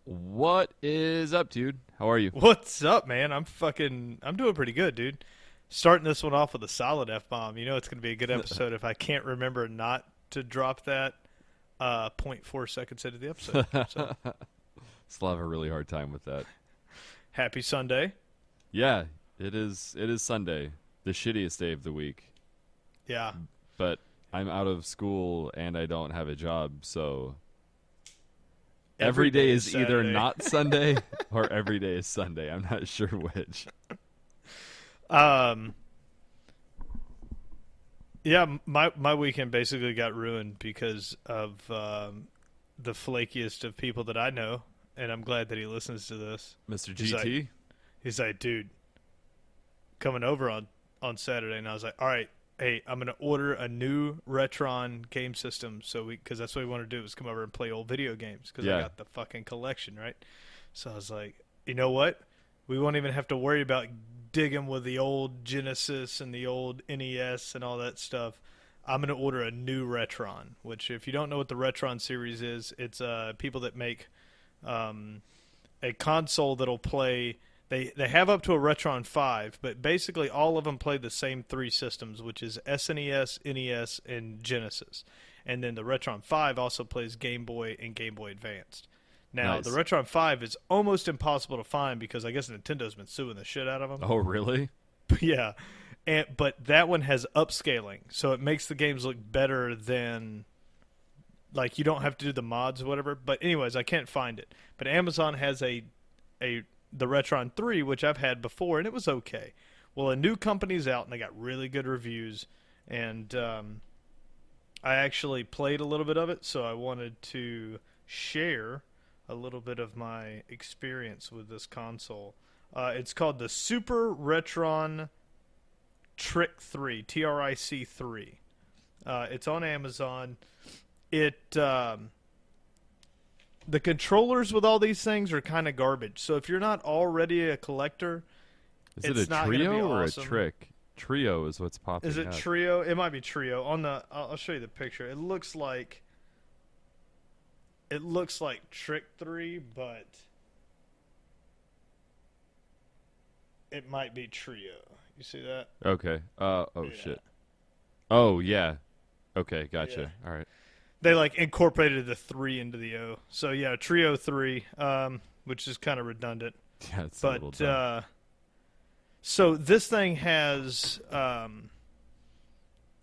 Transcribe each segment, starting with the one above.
What is up, dude? How are you? What's up, man? I'm doing pretty good, dude. Starting this one off with a solid F bomb. You know it's gonna be a good episode if I can't remember not to drop that zero point 0.4 seconds into the episode. So Still have a really hard time with that. happy Sunday. Yeah, it is. It is Sunday, the shittiest day of the week. Yeah. But I'm out of school and I don't have a job, so every day is either Saturday. not Sunday or every day is Sunday. I'm not sure which. Um yeah, my weekend basically got ruined because of the flakiest of people that I know, and I'm glad that he listens to this. Mr. He's like, GT? He's like, dude, coming over on Saturday, and I was like, all right, hey, I'm gonna order a new Retron game system, because that's what we want to do is come over and play old video games because Yeah. I got the fucking collection, right? So I was like, you know what? We won't even have to worry about digging with the old Genesis and the old NES and all that stuff. I'm gonna order a new Retron, which if you don't know what the Retron series is, it's people that make a console that'll play. They have up to a Retron 5, but basically all of them play the same three systems, which is SNES, NES, and Genesis. And then the Retron 5 also plays Game Boy and Game Boy Advanced. Now, Nice. the Retron 5 is almost impossible to find because I guess Nintendo's been suing the shit out of them. Oh, really? Yeah. But that one has upscaling, so it makes the games look better than... Like, you don't have to do the mods or whatever. But anyways, I can't find it. But Amazon has the Retron 3, which I've had before, and it was okay. Well, a new company's out, and they got really good reviews. And I actually played a little bit of it, so I wanted to share a little bit of my experience with this console. It's called the Super Retron Trick 3, TRIC 3. It's on Amazon. The controllers with all these things are kind of garbage. So if you're not already a collector, Is it's it a not gonna be trio or awesome. a trick? Trio is what's popping Is it up. trio? It might be trio. I'll show you the picture. It looks like Trick 3, but it might be trio. You see that? Okay. Oh, Yeah. shit. Oh, yeah. Okay, gotcha. Yeah. All right. They like incorporated the 3 into the O. So yeah, trio 3, which is kind of redundant. Yeah, it's a little But dumb. so this thing has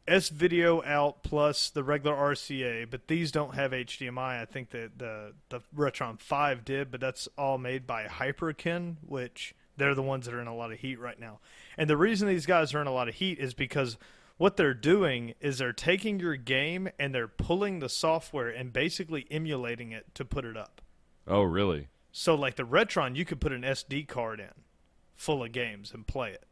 S video out plus the regular RCA, but these don't have HDMI. I think that the Retron 5 did, but that's all made by Hyperkin, which they're the ones that are in a lot of heat right now. And the reason these guys are in a lot of heat is because what they're doing is they're taking your game and they're pulling the software and basically emulating it to put it up. Oh, really? So like the Retron, you could put an SD card in full of games and play it.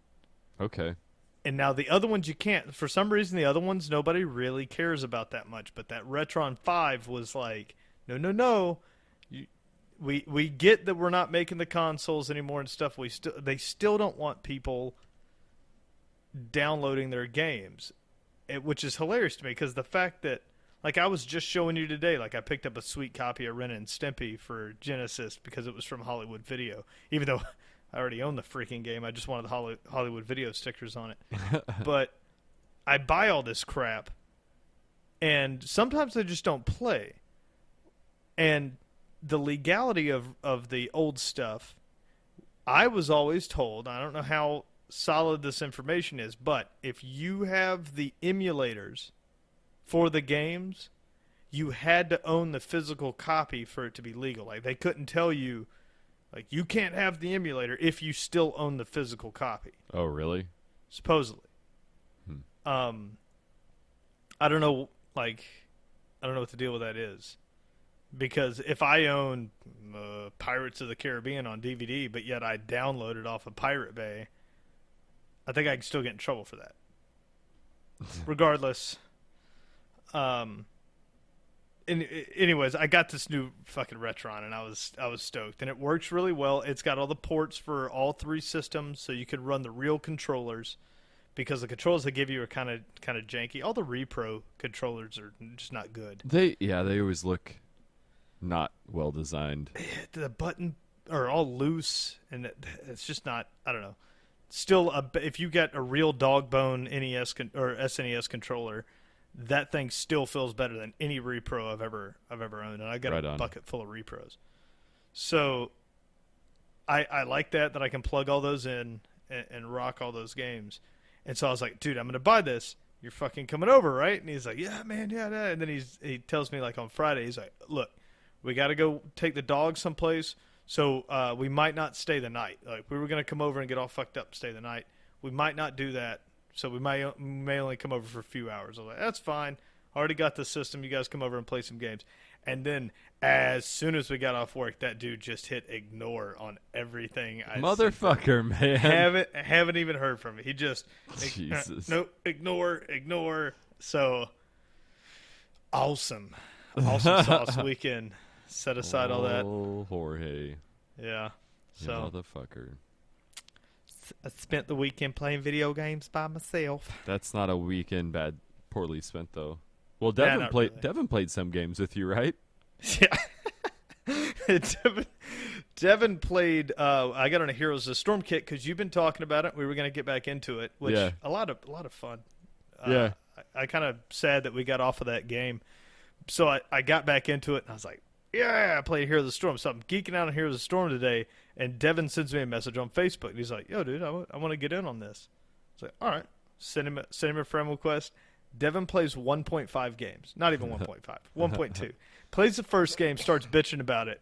Okay. And now the other ones you can't. For some reason, the other ones nobody really cares about that much. But that Retron 5 was like, no, no, no. We get that we're not making the consoles anymore and stuff. They still don't want people downloading their games, which is hilarious to me because the fact that, like I was just showing you today, like I picked up a sweet copy of Ren and Stimpy for Genesis because it was from Hollywood Video, even though I already own the freaking game. I just wanted the Hollywood Video stickers on it. But I buy all this crap, and sometimes I just don't play. And the legality of the old stuff, I was always told, I don't know how solid this information is, but if you have the emulators for the games, you had to own the physical copy for it to be legal. Like they couldn't tell you, like you can't have the emulator if you still own the physical copy. Oh, really? Supposedly. I don't know, I don't know what the deal with that is. Because if I own Pirates of the Caribbean on DVD, but yet I download it off of Pirate Bay, I think I can still get in trouble for that. Regardless, and anyways, I got this new fucking Retron, and I was stoked, and it works really well. It's got all the ports for all 3 systems, so you can run the real controllers, because the controllers they give you are kind of janky. All the repro controllers are just not good. They always look not well designed. The button are all loose, and it's just not. I don't know. Still, if you get a real dog bone NES or SNES controller, that thing still feels better than any repro I've ever owned, and I got a bucket full of repros. So, I like that I can plug all those in and rock all those games. And so I was like, dude, I'm gonna buy this. You're fucking coming over, right? And he's like, yeah, man, yeah. And then he tells me like on Friday, he's like, look, we got to go take the dog someplace. So we might not stay the night. Like we were gonna come over and get all fucked up and stay the night. We might not do that. So we may only come over for a few hours. I was like, that's fine. Already got the system. You guys come over and play some games. And then as soon as we got off work, that dude just hit ignore on everything. Motherfucker, man. Haven't even heard from me. He just Jesus. Nope, ignore. So awesome sauce weekend. Set aside all that. Oh, Jorge. Yeah. You So motherfucker. I spent the weekend playing video games by myself. That's not a weekend poorly spent though. Well, Yeah, Devin played some games with you, right? Yeah. Devin played. I got on a Heroes of the Storm kit because you've been talking about it. We were going to get back into it, which Yeah. a lot of fun. Yeah. I kind of sad that we got off of that game. So I got back into it and I was like, yeah, I played Heroes of the Storm. So I'm geeking out on Heroes of the Storm today, and Devin sends me a message on Facebook. And he's like, yo, dude, I want to get in on this. I was like, all right, send him a friend request. Devin plays 1.5 games. Not even 1.5. 1.2. Plays the first game, starts bitching about it.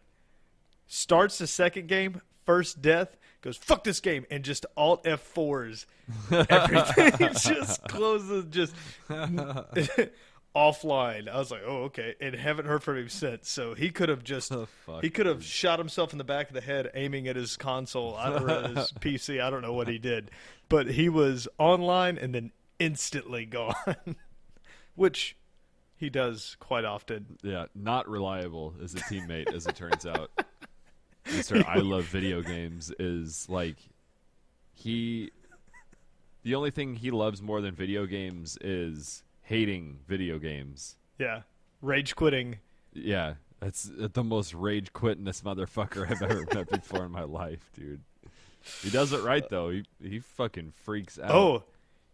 Starts the second game, first death, goes, fuck this game, and just Alt F4s everything. Just closes, just offline. I was like, oh, okay. And haven't heard from him since. So he could have just, he could have shot himself in the back of the head aiming at his console, or at his PC. I don't know what he did. But he was online and then instantly gone, which he does quite often. Yeah, not reliable as a teammate, as it turns out. Mr. I love video games is like the only thing he loves more than video games is hating video games. Yeah. Rage quitting. Yeah. That's the most rage quittingest motherfucker I've ever met before in my life, dude. He does it right though. He fucking freaks out. Oh,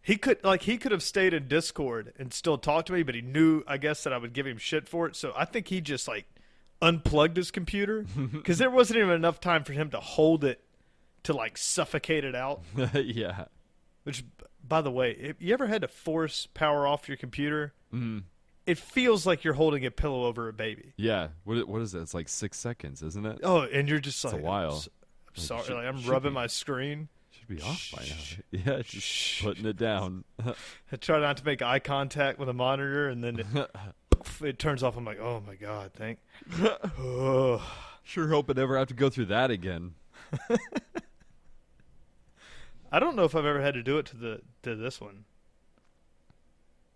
he could have stayed in Discord and still talked to me, but he knew, I guess, that I would give him shit for it. So I think he just unplugged his computer because there wasn't even enough time for him to hold it to suffocate it out. Yeah. Which, by the way, if you ever had to force power off your computer, Mm. it feels like you're holding a pillow over a baby. Yeah. What is that? It's like 6 seconds, isn't it? Oh, and you're just It's a while. I'm sorry, I'm should rubbing be. my screen. Should be off by now. Yeah, just putting it down. I try not to make eye contact with a monitor, and then it turns off. I'm like, oh my god, oh. Sure hope I never have to go through that again. I don't know if I've ever had to do it to this one.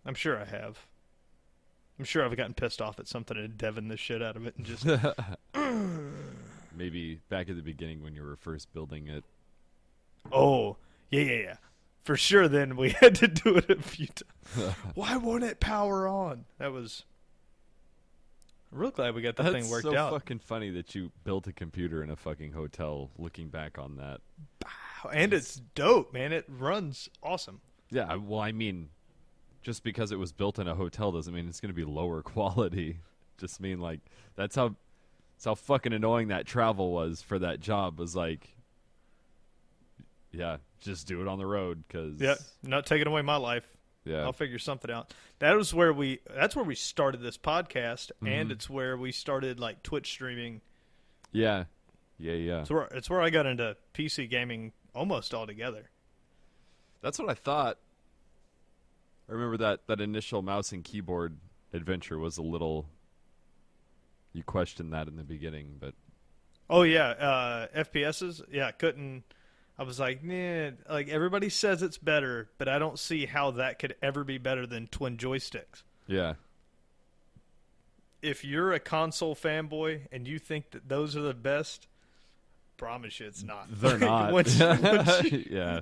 I'm sure I have. I'm sure I've gotten pissed off at something and Devin the shit out of it and just Maybe back at the beginning when you were first building it. oh yeah. For sure. Then we had to do it a few times. Why won't it power on? That was. I'm real glad we got that thing worked so out. Fucking funny that you built a computer in a fucking hotel. Looking back on that. And it's dope, man. It runs awesome. Yeah, well, I mean, just because it was built in a hotel doesn't mean it's going to be lower quality. Just mean that's how fucking annoying that travel was for that job. Was yeah, just do it on the road because Not taking away my life. Yeah, I'll figure something out. That's where we started this podcast, and it's where we started Twitch streaming. Yeah. It's where I got into PC gaming almost altogether. That's what I thought. I remember that initial mouse and keyboard adventure was a little. You questioned that in the beginning, but. Oh yeah, FPSs. Yeah, couldn't. I was like, nah. Everybody says it's better, but I don't see how that could ever be better than twin joysticks. Yeah. if you're a console fanboy and you think that those are the best, promise you it's not. They're not. once you, Yeah.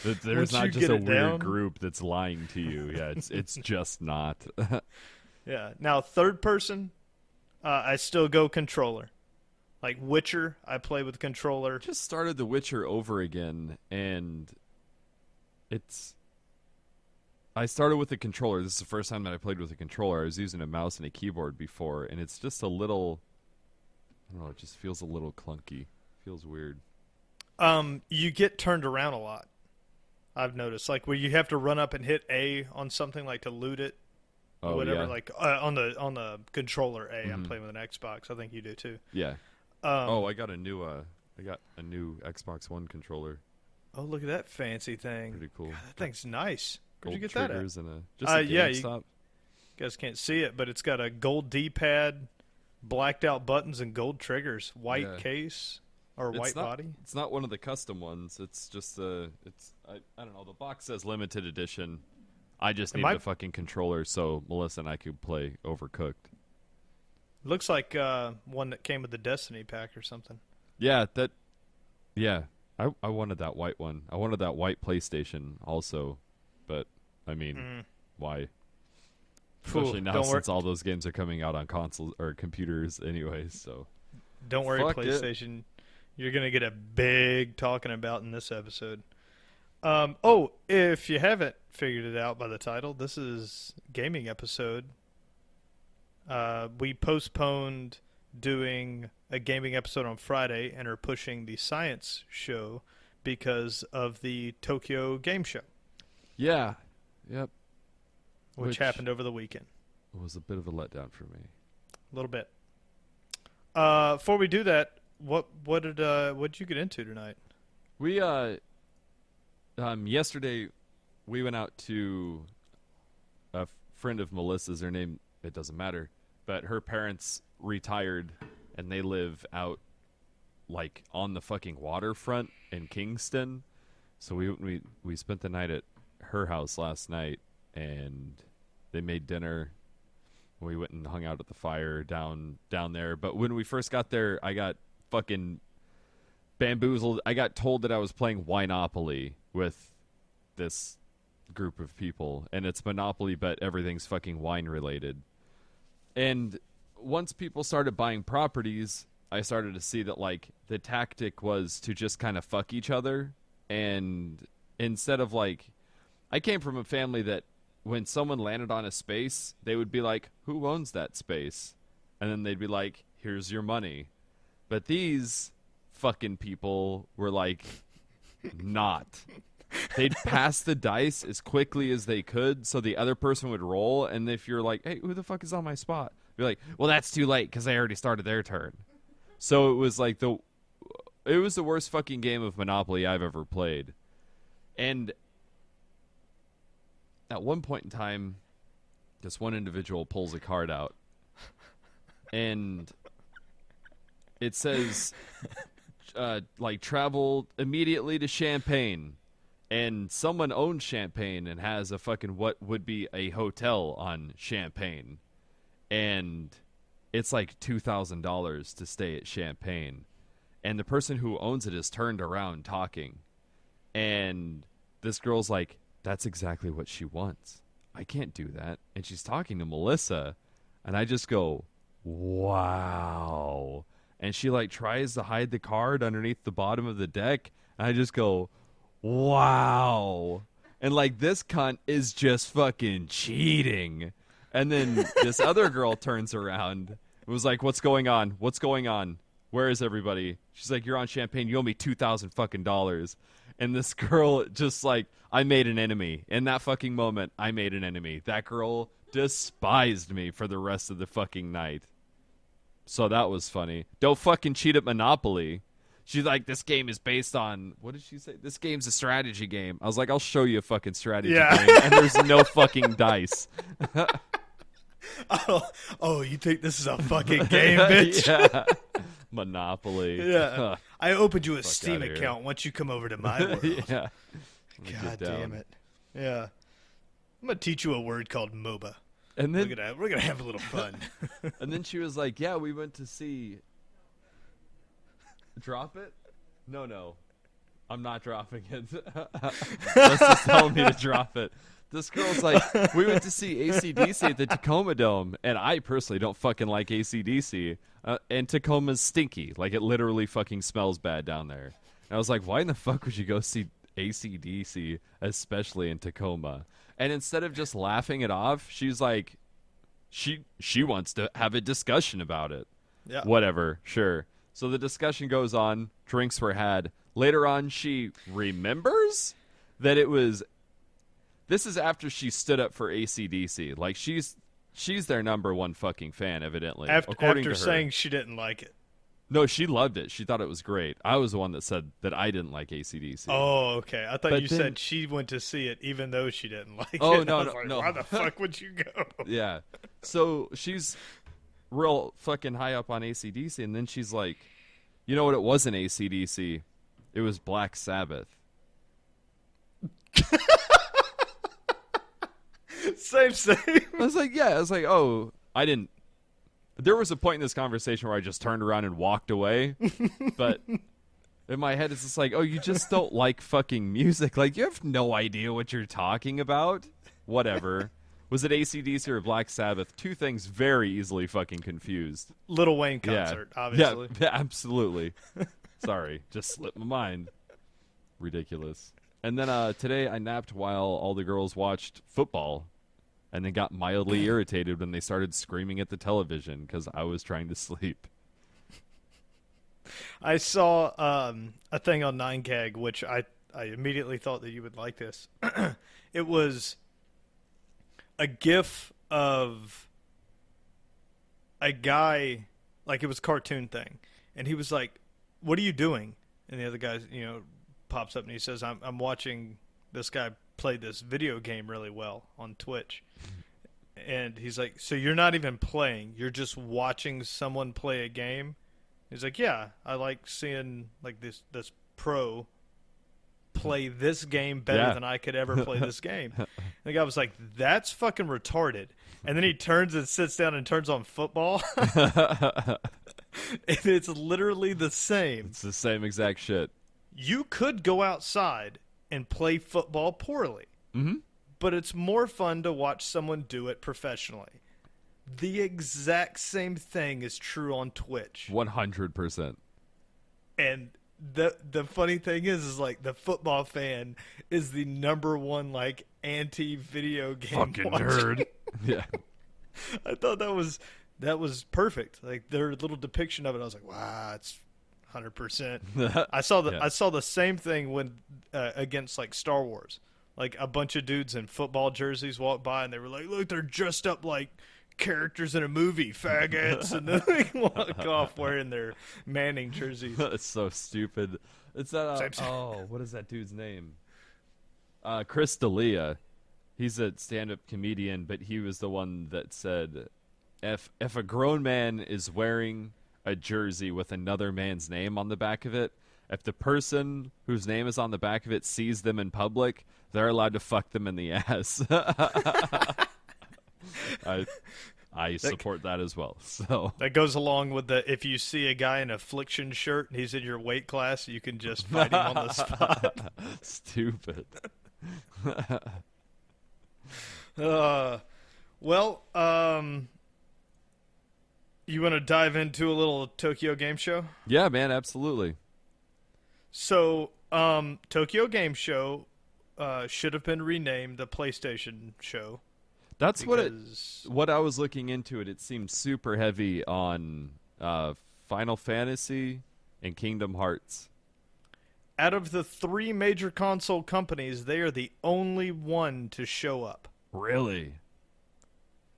There's once not you just get a it weird down- group that's lying to you. Yeah, it's just not. Yeah. Now, third person, I still go controller. Like Witcher, I play with controller. Just started The Witcher over again, and I started with a controller. This is the first time that I played with a controller. I was using a mouse and a keyboard before, and it's just a little, I don't know, it just feels a little clunky. Feels weird. You get turned around a lot. I've noticed, like where you have to run up and hit A on something, like to loot it, or Oh, whatever. yeah. Like on the controller A. I'm playing with an Xbox. I think you do too. Yeah. I got a new Xbox One controller. Oh, look at that fancy thing. Pretty cool. God, that thing's nice. Where'd you Gold get that at? triggers and a Yeah, GameStop. you guys can't see it, but it's got a gold D-pad, blacked out buttons, and gold triggers. White Yeah. case or It's white not- body. It's not one of the custom ones. It's just I don't know. The box says limited edition. I just need the fucking controller so Melissa and I could play Overcooked. Looks like one that came with the Destiny pack or something. Yeah, I wanted that white one. I wanted that white PlayStation also, but I mean, why? Especially now since all those games are coming out on consoles or computers anyway. So Don't worry, Fuck it. PlayStation. You're gonna get a big talking about in this episode. If you haven't figured it out by the title, this is gaming episode. We postponed doing a gaming episode on Friday and are pushing the science show because of the Tokyo Game Show, yeah, yep, which happened over the weekend. It was a bit of a letdown for me. A little bit. Before we do that, what did you get into tonight? We yesterday we went out to a friend of Melissa's. Her name, it doesn't matter, but her parents retired and they live out like on the fucking waterfront in Kingston. So we spent the night at her house last night, and they made dinner. We went and hung out at the fire down there. But when we first got there, I got fucking bamboozled. I got told that I was playing Winopoly with this group of people, and it's Monopoly, but everything's fucking wine related. And once people started buying properties, I started to see that like the tactic was to just kind of fuck each other. And instead of like, I came from a family that when someone landed on a space, they would be like, who owns that space? And then they'd be like, here's your money. But these fucking people were like, not. They'd pass the dice as quickly as they could so the other person would roll. And if you're like, hey, who the fuck is on my spot? Be like, well, that's too late because they already started their turn. So it was like it was the worst fucking game of Monopoly I've ever played. And at one point in time, this one individual pulls a card out, and it says, like, travel immediately to Champagne. And someone owns Champagne and has a fucking what would be a hotel on Champagne. And it's like $2,000 to stay at Champagne. And the person who owns it is turned around talking. And this girl's like, that's exactly what she wants. I can't do that. And she's talking to Melissa. And I just go, wow. And she like tries to hide the card underneath the bottom of the deck. And I just go, wow. And like this cunt is just fucking cheating. And then this other girl turns around and was like, what's going on? What's going on? Where is everybody? She's like, you're on Champagne. You owe me $2,000 fucking dollars. And this girl just like, I made an enemy. In that fucking moment, I made an enemy. That girl despised me for the rest of the fucking night. So that was funny. Don't fucking cheat at Monopoly. She's like, this game is based on, what did she say? This game's a strategy game. I was like, I'll show you a fucking strategy game. And there's no fucking dice. Oh, you think this is a fucking game, bitch? Yeah. Monopoly. Yeah. I opened you a Fuck Steam outta here. account once you come over to my world. Yeah. God damn it. Yeah. I'm going to teach you a word called MOBA. And then we're gonna have a little fun. and then she was like, "Yeah, we went to see." Drop it? No. I'm not dropping it. Let's just tell me to drop it. This girl's like, we went to see AC/DC at the Tacoma Dome, and I personally don't fucking like AC/DC. And Tacoma's stinky. Like, it literally fucking smells bad down there. And I was like, why in the fuck would you go see AC/DC, especially in Tacoma? And instead of just laughing it off, she's like, she wants to have a discussion about it. Yeah. Whatever, sure. So the discussion goes on, drinks were had. Later on, she remembers that it was... This is after she stood up for AC/DC. Like, she's their number one fucking fan, evidently. After saying she didn't like it. No, she loved it. She thought it was great. I was the one that said that I didn't like AC/DC. Oh, okay. I thought But you then- said she went to see it even though she didn't like Oh, it. no, I was no, like, no. why the fuck would you go? Yeah. So she's real fucking high up on AC/DC, and then she's like, you know what? It wasn't AC/DC. It was Black Sabbath. Same. I was like, yeah. I was like, oh, I didn't. There was a point in this conversation where I just turned around and walked away. But in my head, it's just like, oh, you just don't like fucking music. Like, you have no idea what you're talking about. Whatever. Was it AC/DC or Black Sabbath? Two things very easily fucking confused. Little Wayne concert, obviously. Yeah, absolutely. Sorry, just slipped my mind. Ridiculous. And then today I napped while all the girls watched football, and then got mildly irritated when they started screaming at the television because I was trying to sleep. I saw a thing on 9gag, which I immediately thought that you would like this. It was a GIF of a guy, like it was a cartoon thing, and he was like, "What are you doing?" And the other guy, pops up and he says, "I'm watching this guy play this video game really well on Twitch." And he's like, "So you're not even playing? You're just watching someone play a game?" He's like, "Yeah, I like seeing like this pro play this game better than I could ever play this game." And the guy was like, "That's fucking retarded." And then he turns and sits down and turns on football. And it's literally the same. It's the same exact shit. You could go outside and play football poorly. Mm-hmm. But it's more fun to watch someone do it professionally. The exact same thing is true on Twitch. 100%. And the funny thing is like the football fan is the number one like anti-video game Fucking watching. nerd. Yeah. I thought that was perfect. Like their little depiction of it, I was like, wow, it's 100%. I saw the same thing when against like Star Wars. Like a bunch of dudes in football jerseys walked by and they were like, "Look, they're dressed up like characters in a movie, faggots," and then they walk off wearing their Manning jerseys. It's so stupid. It's that. What is that dude's name? Chris D'Elia. He's a stand-up comedian, but he was the one that said, "If a grown man is wearing a jersey with another man's name on the back of it, if the person whose name is on the back of it sees them in public, they're allowed to fuck them in the ass." I support that as well. So that goes along with the if you see a guy in a Affliction shirt and he's in your weight class, you can just fight him on the spot. Stupid. You want to dive into a little Tokyo Game Show? Yeah, man, absolutely. So, Tokyo Game Show should have been renamed the PlayStation Show. That's what I was looking into it. It seemed super heavy on Final Fantasy and Kingdom Hearts. Out of the three major console companies, they are the only one to show up. Really?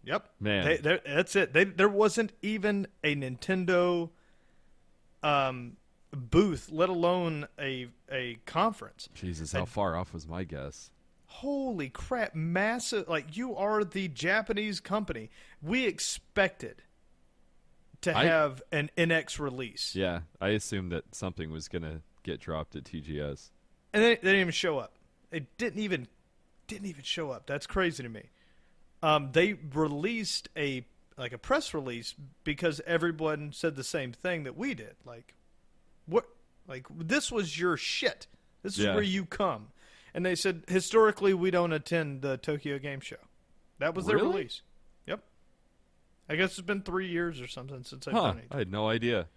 Yep. Man. That's it. There wasn't even a Nintendo booth, let alone a conference. Jesus, how far off was my guess? Holy crap, massive. Like, you are the Japanese company. We expected to have an NX release. Yeah, I assumed that something was going to get dropped at TGS. And they didn't even show up. It didn't even show up. That's crazy to me. They released a press release because everyone said the same thing that we did. Like, what? Like, this was your shit. This is Yeah. where you come. And they said historically we don't attend the Tokyo Game Show. That was their Really? release. Yep. I guess it's been 3 years or something since I've Huh? done it. I had no idea.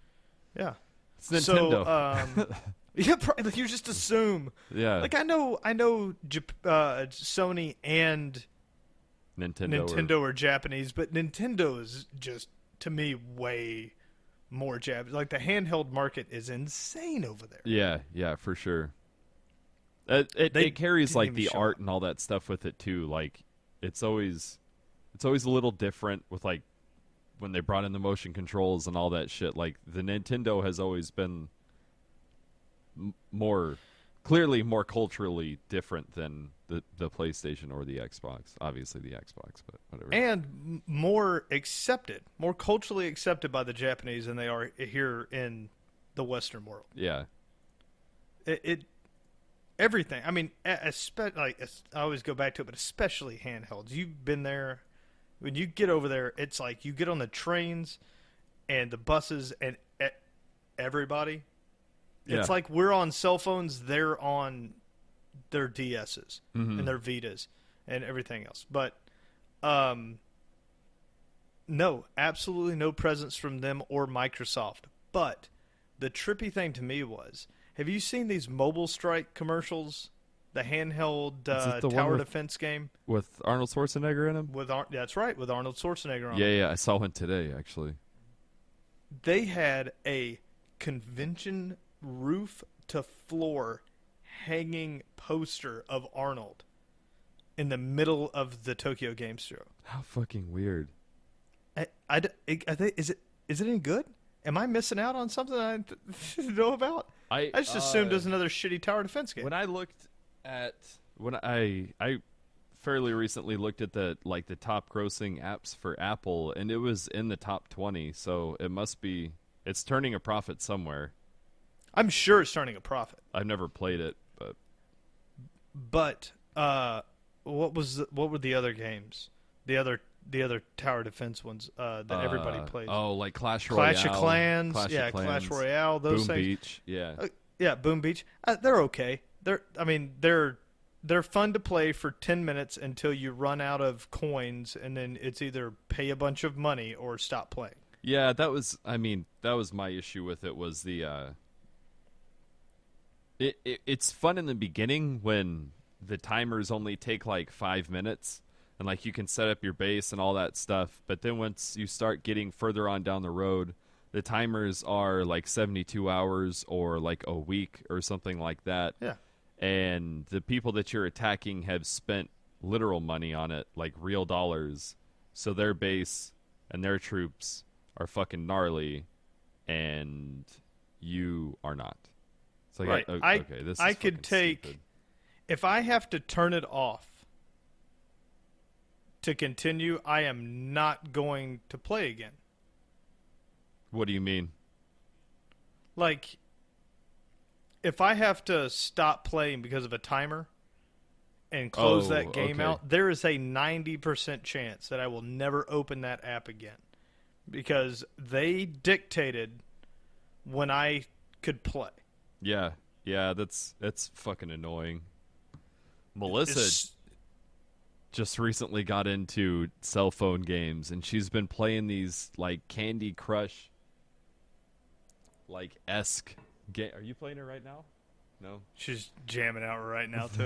Yeah. It's Nintendo. So, yeah, like you just assume. yeah. Like I know, Sony and Nintendo. are Japanese, but Nintendo is just to me way more Japanese. Like the handheld market is insane over there. Yeah, for sure. They It carries didn't like even the show art up. and all that stuff with it too. Like it's always a little different with like when they brought in the motion controls and all that shit. Like the Nintendo has always been clearly more culturally different than the PlayStation or the Xbox. Obviously the Xbox, but whatever. And more accepted, more culturally accepted by the Japanese than they are here in the Western world. Yeah. It everything. I mean, I always go back to it, but especially handhelds. You've been there. When you get over there, it's like you get on the trains and the buses and everybody. Yeah. It's like we're on cell phones, they're on their DSs and their Vitas and everything else. But no, absolutely no presence from them or Microsoft. But the trippy thing to me was, have you seen these Mobile Strike commercials? The handheld Is it the one tower with- defense game With Arnold Schwarzenegger in him? that's right, with Arnold Schwarzenegger on it. Yeah, I saw one today actually. They had a convention roof to floor hanging poster of Arnold in the middle of the Tokyo Game Show. How fucking weird. Is it any good? Am I missing out on something I know about? I just assumed it was another shitty tower defense game. When I fairly recently looked at the top grossing apps for Apple, and it was in the top 20, so it's turning a profit somewhere. I'm sure it's turning a profit. I've never played it, but But what were the other games? The other tower defense ones that everybody plays. Oh, like Clash Royale, Clash of Clans, Clash of Clans, Clash Royale, those Boom things. Beach, yeah. Yeah, Boom Beach. They're okay. They're fun to play for 10 minutes until you run out of coins, and then it's either pay a bunch of money or stop playing. Yeah, that was my issue with it was the it's fun in the beginning when the timers only take like 5 minutes and like you can set up your base and all that stuff, but then once you start getting further on down the road, the timers are like 72 hours or like a week or something like that. Yeah. And the people that you're attacking have spent literal money on it, like real dollars. So their base and their troops are fucking gnarly, and you are not. It's like, Right. okay, this is I could fucking take stupid. if I have to turn it off to continue, I am not going to play again. What do you mean? Like, if I have to stop playing because of a timer and close that game okay. out, there is a 90% chance that I will never open that app again because they dictated when I could play. Yeah, that's fucking annoying. Melissa It's- just recently got into cell phone games, and she's been playing these like Candy Crush like esque game. Are you playing it right now? No. She's jamming out right now too.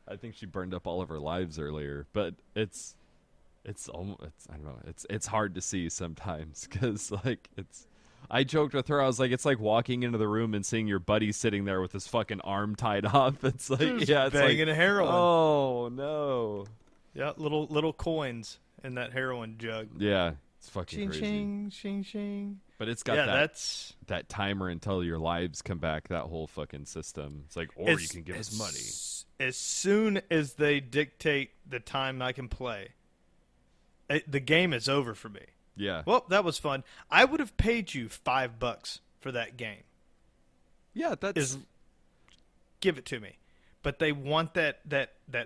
I think she burned up all of her lives earlier, but it's I don't know. It's hard to see sometimes because like it's. I joked with her. I was like, it's like walking into the room and seeing your buddy sitting there with his fucking arm tied off. It's like, Just yeah, it's banging like, heroin. oh no. Yeah, little coins in that heroin jug. Yeah, it's fucking Shing crazy. shing shing shing. But it's got Yeah, that that's that timer until your lives come back. That whole fucking system. It's like, or you can give us money. As soon as they dictate the time I can play, the game is over for me. Yeah. Well, that was fun. I would have paid you $5 for that game. Yeah, that's Give it to me. but they want that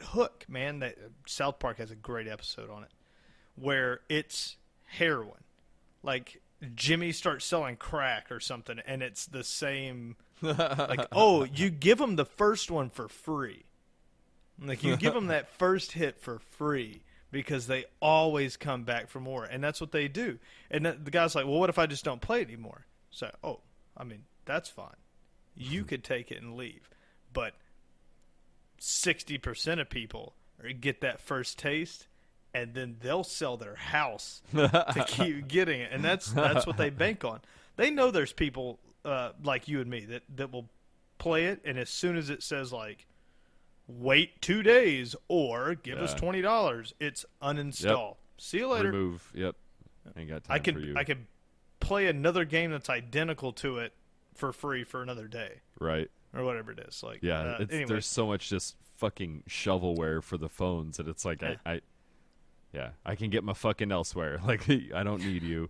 hook, man. That South Park has a great episode on it where it's heroin. Like Jimmy starts selling crack or something, and it's the same. Like, oh, you give them the first one for free. Like, you give them that first hit for free because they always come back for more, and that's what they do. And the guy's like, well, what if I just don't play it anymore? So, oh, I mean, that's fine. You could take it and leave. But 60% of people get that first taste, and then they'll sell their house to keep getting it. And that's what they bank on. They know there's people like you and me that will play it, and as soon as it says, like, wait 2 days or give us $20, it's uninstall. Yep. See you later. Remove. Yep. Ain't got time for you. I could play another game that's identical to it for free for another day. Right. Or whatever it is. Like, yeah, there's so much just fucking shovelware for the phones that it's like, I can get my fucking elsewhere. Like, I don't need you.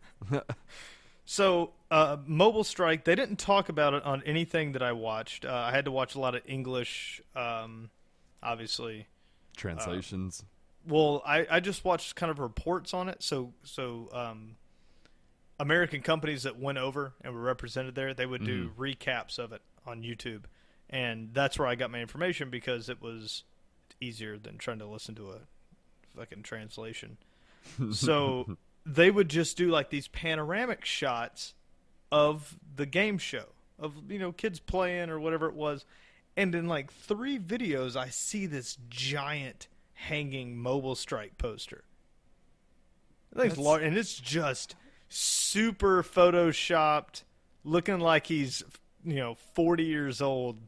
So, Mobile Strike, they didn't talk about it on anything that I watched. I had to watch a lot of English, obviously. Translations. Well, I just watched kind of reports on it. So American companies that went over and were represented there, they would do recaps of it on YouTube. And that's where I got my information because it was easier than trying to listen to a fucking translation. So they would just do like these panoramic shots of the game show of, kids playing or whatever it was. And in like 3 videos, I see this giant hanging Mobile Strike poster. It's large, and it's just super photoshopped, looking like he's 40 years old.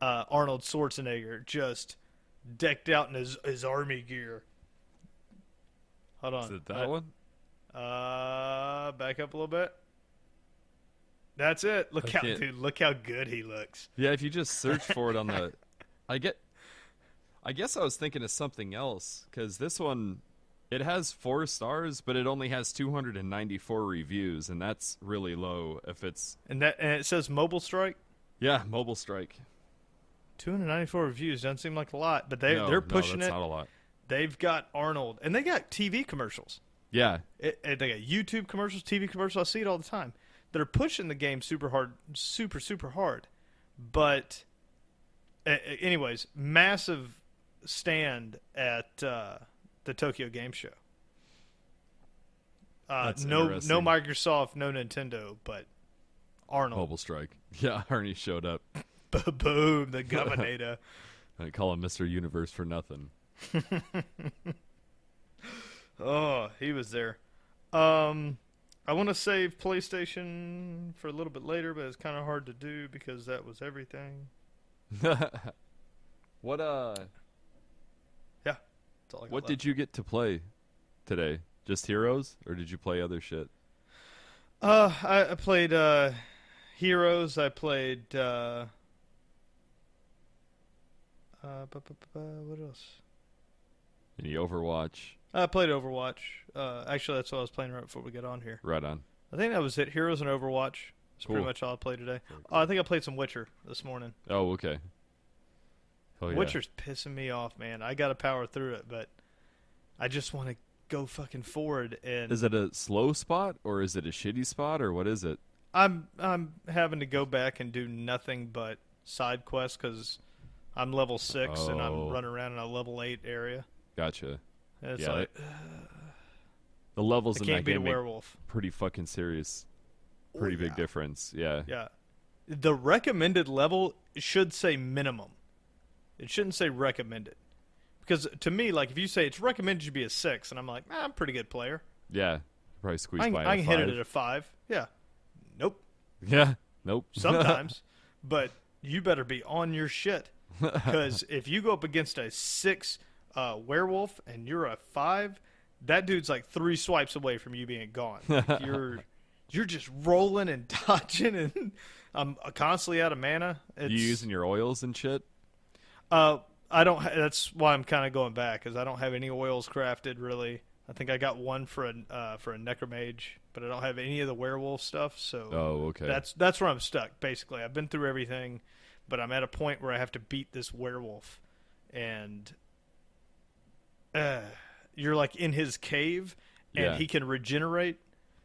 Arnold Schwarzenegger just decked out in his army gear. Hold on. Is it that one? Back up a little bit. That's it. Look how good he looks. Yeah, if you just search for it on the, I guess I was thinking of something else because this one, it has 4 stars, but it only has 294 reviews, and that's really low. If it's and it says Mobile Strike. Yeah, Mobile Strike. 294 reviews doesn't seem like a lot, but they're pushing that's it. Not a lot. They've got Arnold, and they got TV commercials. Yeah, they got YouTube commercials, TV commercials. I see it all the time. They're pushing the game super hard, super hard. But, anyways, massive stand at the Tokyo Game Show. No Microsoft, no Nintendo, but Arnold. Mobile Strike. Yeah, Arnie showed up. Boom, the governor. I call him Mr. Universe for nothing. Oh, he was there. I want to save PlayStation for a little bit later, but it's kind of hard to do because that was everything. What Yeah. That's all I got What left. did you get to play today? Just Heroes, or did you play other shit? I played Heroes. I played what else? Any Overwatch? I played Overwatch. Actually, that's what I was playing right before we got on here. Right on. I think that was it. Heroes and Overwatch. That's Cool. pretty much all I played today. Cool. I think I played some Witcher this morning. Oh, okay. Oh, yeah. Witcher's pissing me off, man. I got to power through it, but I just want to go fucking forward. And Is it a slow spot, or is it a shitty spot, or what is it? I'm having to go back and do nothing but side quests because I'm level 6 and I'm Oh. running around in a level 8 area. Gotcha. And it's Yeah, like, The levels I in can't that beat a game make werewolf. pretty fucking serious. Pretty big yeah. difference. Yeah. Yeah. The recommended level should say minimum. It shouldn't say recommended. Because to me, like, if you say it's recommended you be a 6, and I'm like, I'm a pretty good player. Yeah. Probably squeeze I by can a hit 5. it at a 5. Yeah. Nope. Yeah. Nope. Sometimes. But you better be on your shit. Because if you go up against a 6 werewolf and you're a 5, that dude's like 3 swipes away from you being gone. Like you're just rolling and dodging, and I'm constantly out of mana. You using your oils and shit? I don't. That's why I'm kind of going back, because I don't have any oils crafted really. I think I got one for a necromage, but I don't have any of the werewolf stuff. So Oh, okay. that's where I'm stuck. Basically, I've been through everything. but I'm at a point where I have to beat this werewolf, and you're like in his cave, and he can regenerate.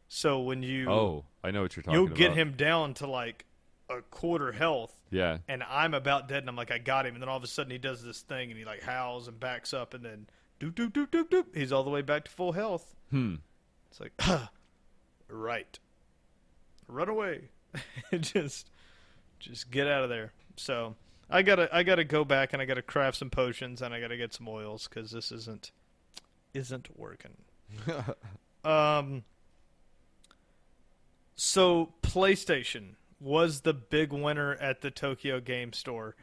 So when you I know what you're talking you'll about. get him down to like a quarter health. Yeah. And I'm about dead, and I'm like, I got him. And then all of a sudden he does this thing, and he like howls and backs up, and then doop, doop, doop, doop, doop. He's all the way back to full health. It's like, right. Run away. just get out of there. So I gotta go back, and I gotta craft some potions, and I gotta get some oils, because this isn't working. So PlayStation was the big winner at the Tokyo Game Store.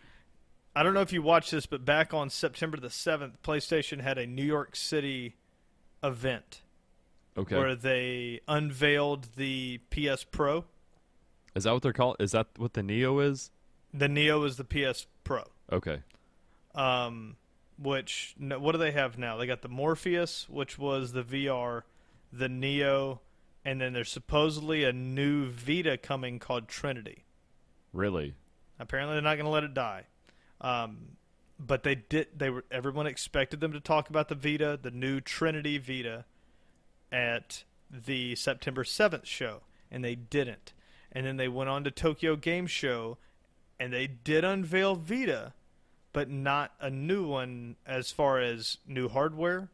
I don't know if you watched this, but back on September the 7th, PlayStation had a New York City event where they unveiled the PS Pro. Is that what they're called? Is that what the Neo is? The Neo is the PS Pro. Okay. What do they have now? They got the Morpheus, which was the VR, the Neo, and then there's supposedly a new Vita coming called Trinity. Really? Apparently they're not going to let it die. But they did. Everyone expected them to talk about the Vita, the new Trinity Vita, at the September 7th show, and they didn't. And then they went on to Tokyo Game Show, and they did unveil Vita, but not a new one as far as new hardware.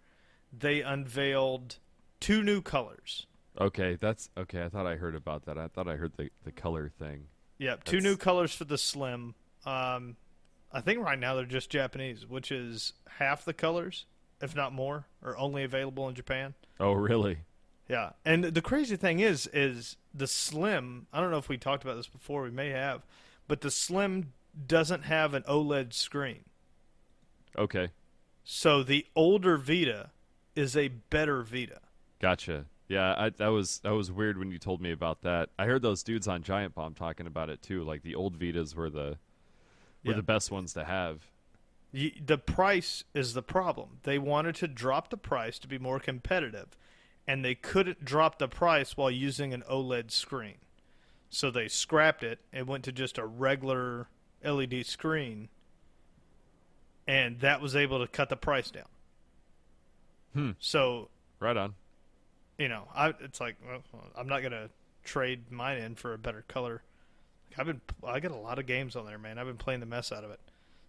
They unveiled 2 new colors. Okay, that's okay. I thought I heard about that. I thought I heard the color thing. Yep, 2 new colors for the Slim. I think right now they're just Japanese, which is half the colors, if not more, are only available in Japan. Oh, really? Yeah, and the crazy thing is the Slim, I don't know if we talked about this before, we may have, but the Slim doesn't have an OLED screen. Okay. So the older Vita is a better Vita. Gotcha. Yeah, that was weird when you told me about that. I heard those dudes on Giant Bomb talking about it too. Like the old Vitas were the best ones to have. The price is the problem. They wanted to drop the price to be more competitive, and they couldn't drop the price while using an OLED screen. So they scrapped it and went to just a regular LED screen, and that was able to cut the price down. So right on. You know, it's like, well, I'm not gonna trade mine in for a better color. I got a lot of games on there, man. I've been playing the mess out of it.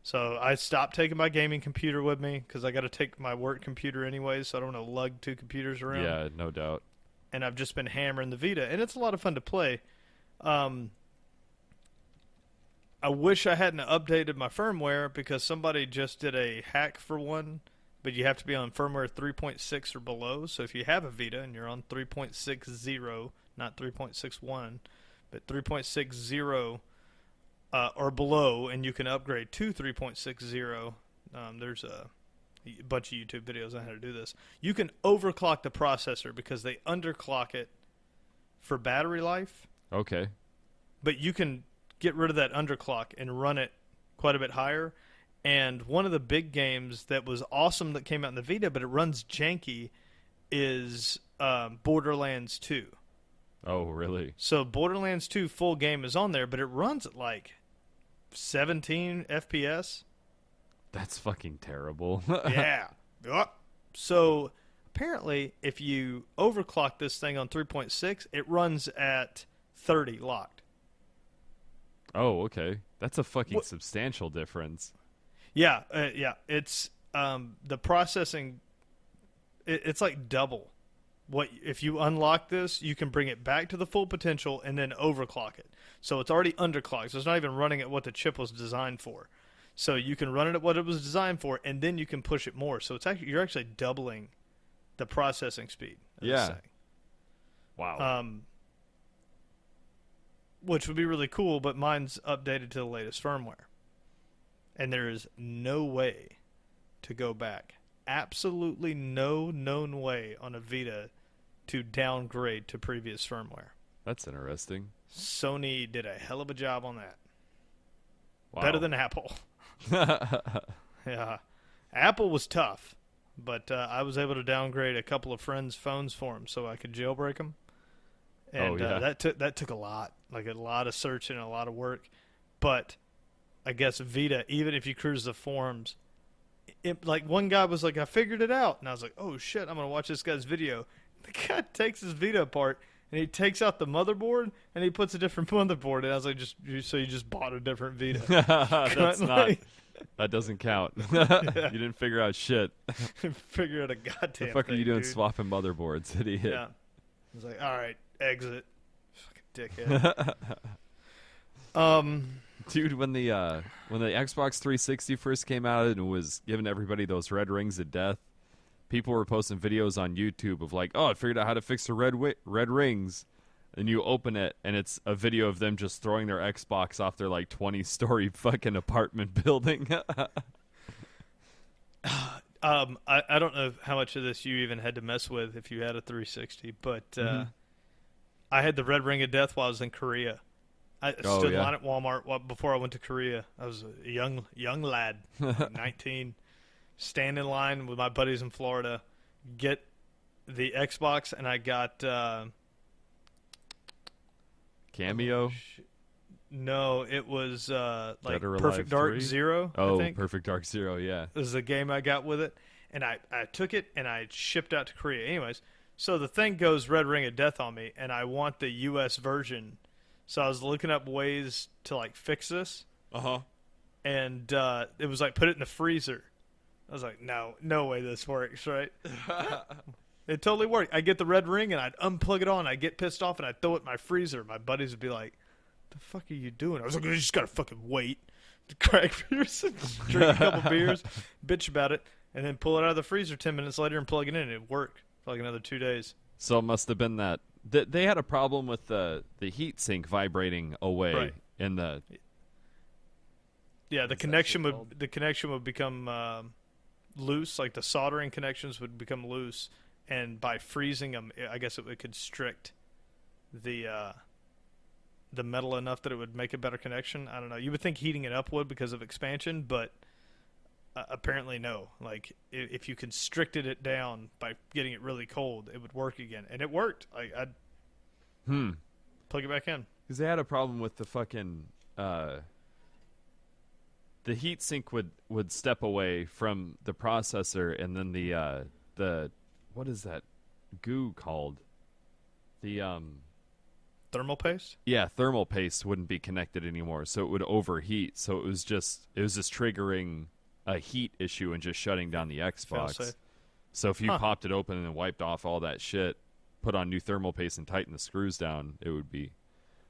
So I stopped taking my gaming computer with me because I got to take my work computer anyways, so I don't want to lug 2 computers around. Yeah, no doubt. And I've just been hammering the Vita, and it's a lot of fun to play. I wish I hadn't updated my firmware because somebody just did a hack for one, but you have to be on firmware 3.6 or below. So if you have a Vita and you're on 3.60, not 3.61, but 3.60 or below, and you can upgrade to 3.60. There's a bunch of YouTube videos on how to do this. You can overclock the processor because they underclock it for battery life. Okay. But you can get rid of that underclock and run it quite a bit higher. And one of the big games that was awesome that came out in the Vita, but it runs janky, is Borderlands 2. Oh, really? So Borderlands 2 full game is on there, but it runs at like 17 FPS. That's fucking terrible. Yeah. So apparently, if you overclock this thing on 3.6, it runs at 30 locked. Oh, okay. That's a fucking substantial difference. Yeah, yeah. It's the processing. It's like double. What if you unlock this? You can bring it back to the full potential and then overclock it. So it's already underclocked. So it's not even running at what the chip was designed for. So you can run it at what it was designed for, and then you can push it more. So it's you're actually doubling the processing speed. Yeah. Wow. Which would be really cool, but mine's updated to the latest firmware. And there is no way to go back. Absolutely no known way on a Vita to downgrade to previous firmware. That's interesting. Sony did a hell of a job on that. Wow. Better than Apple. Yeah. Apple was tough, but I was able to downgrade a couple of friends' phones for them so I could jailbreak them. And that took a lot, like a lot of searching and a lot of work. But I guess Vita, even if you cruise the forums, like one guy was like, I figured it out, and I was like, oh shit, I'm gonna watch this guy's video. The guy takes his Vita apart and he takes out the motherboard and he puts a different motherboard. And I was like, so you just bought a different Vita? That's not. That doesn't count. You didn't figure out shit. Figure out a goddamn The fuck thing, are you doing dude. swapping motherboards, idiot? Yeah. I was like, all right, exit. Fucking dickhead. Dude, when the Xbox 360 first came out and was giving everybody those red rings of death, people were posting videos on YouTube of like, oh, I figured out how to fix the red rings. And you open it, and it's a video of them just throwing their Xbox off their like 20-story fucking apartment building. I don't know how much of this you even had to mess with if you had a 360, but I had the red ring of death while I was in Korea. I stood in line at Walmart before I went to Korea. I was a young lad, like 19, stand in line with my buddies in Florida, get the Xbox, and I got Cameo? No, it was like Dead or Perfect Alive Dark 3? Zero. I Oh, think. Perfect Dark Zero, yeah. This is a game I got with it, and I took it and I shipped out to Korea. Anyways, so the thing goes red ring of death on me, and I want the U.S. version. So I was looking up ways to like fix this. And it was like put it in the freezer. I was like, no way this works, right? It totally worked. I get the red ring and I'd unplug it on. I'd get pissed off and I'd throw it in my freezer. My buddies would be like, "The fuck are you doing?" I was like, "You just gotta fucking wait to crack beers, drink a couple beers, bitch about it, and then pull it out of the freezer 10 minutes later and plug it in." And it worked for like another 2 days. So it must have been that they had a problem with the heat sink vibrating away Right. in the. Yeah, the connection would become loose. Like the soldering connections would become loose, and by freezing them, I guess it would constrict the metal enough that it would make a better connection. I don't know. You would think heating it up would because of expansion, but apparently no. Like if you constricted it down by getting it really cold, it would work again, and it worked. I'd plug it back in. Because they had a problem with the fucking. The heat sink would step away from the processor, and then the what is that goo called? The Thermal paste? Yeah, thermal paste wouldn't be connected anymore, so it would overheat. So it was just triggering a heat issue and just shutting down the Xbox. So if you popped it open and wiped off all that shit, put on new thermal paste and tighten the screws down, it would be.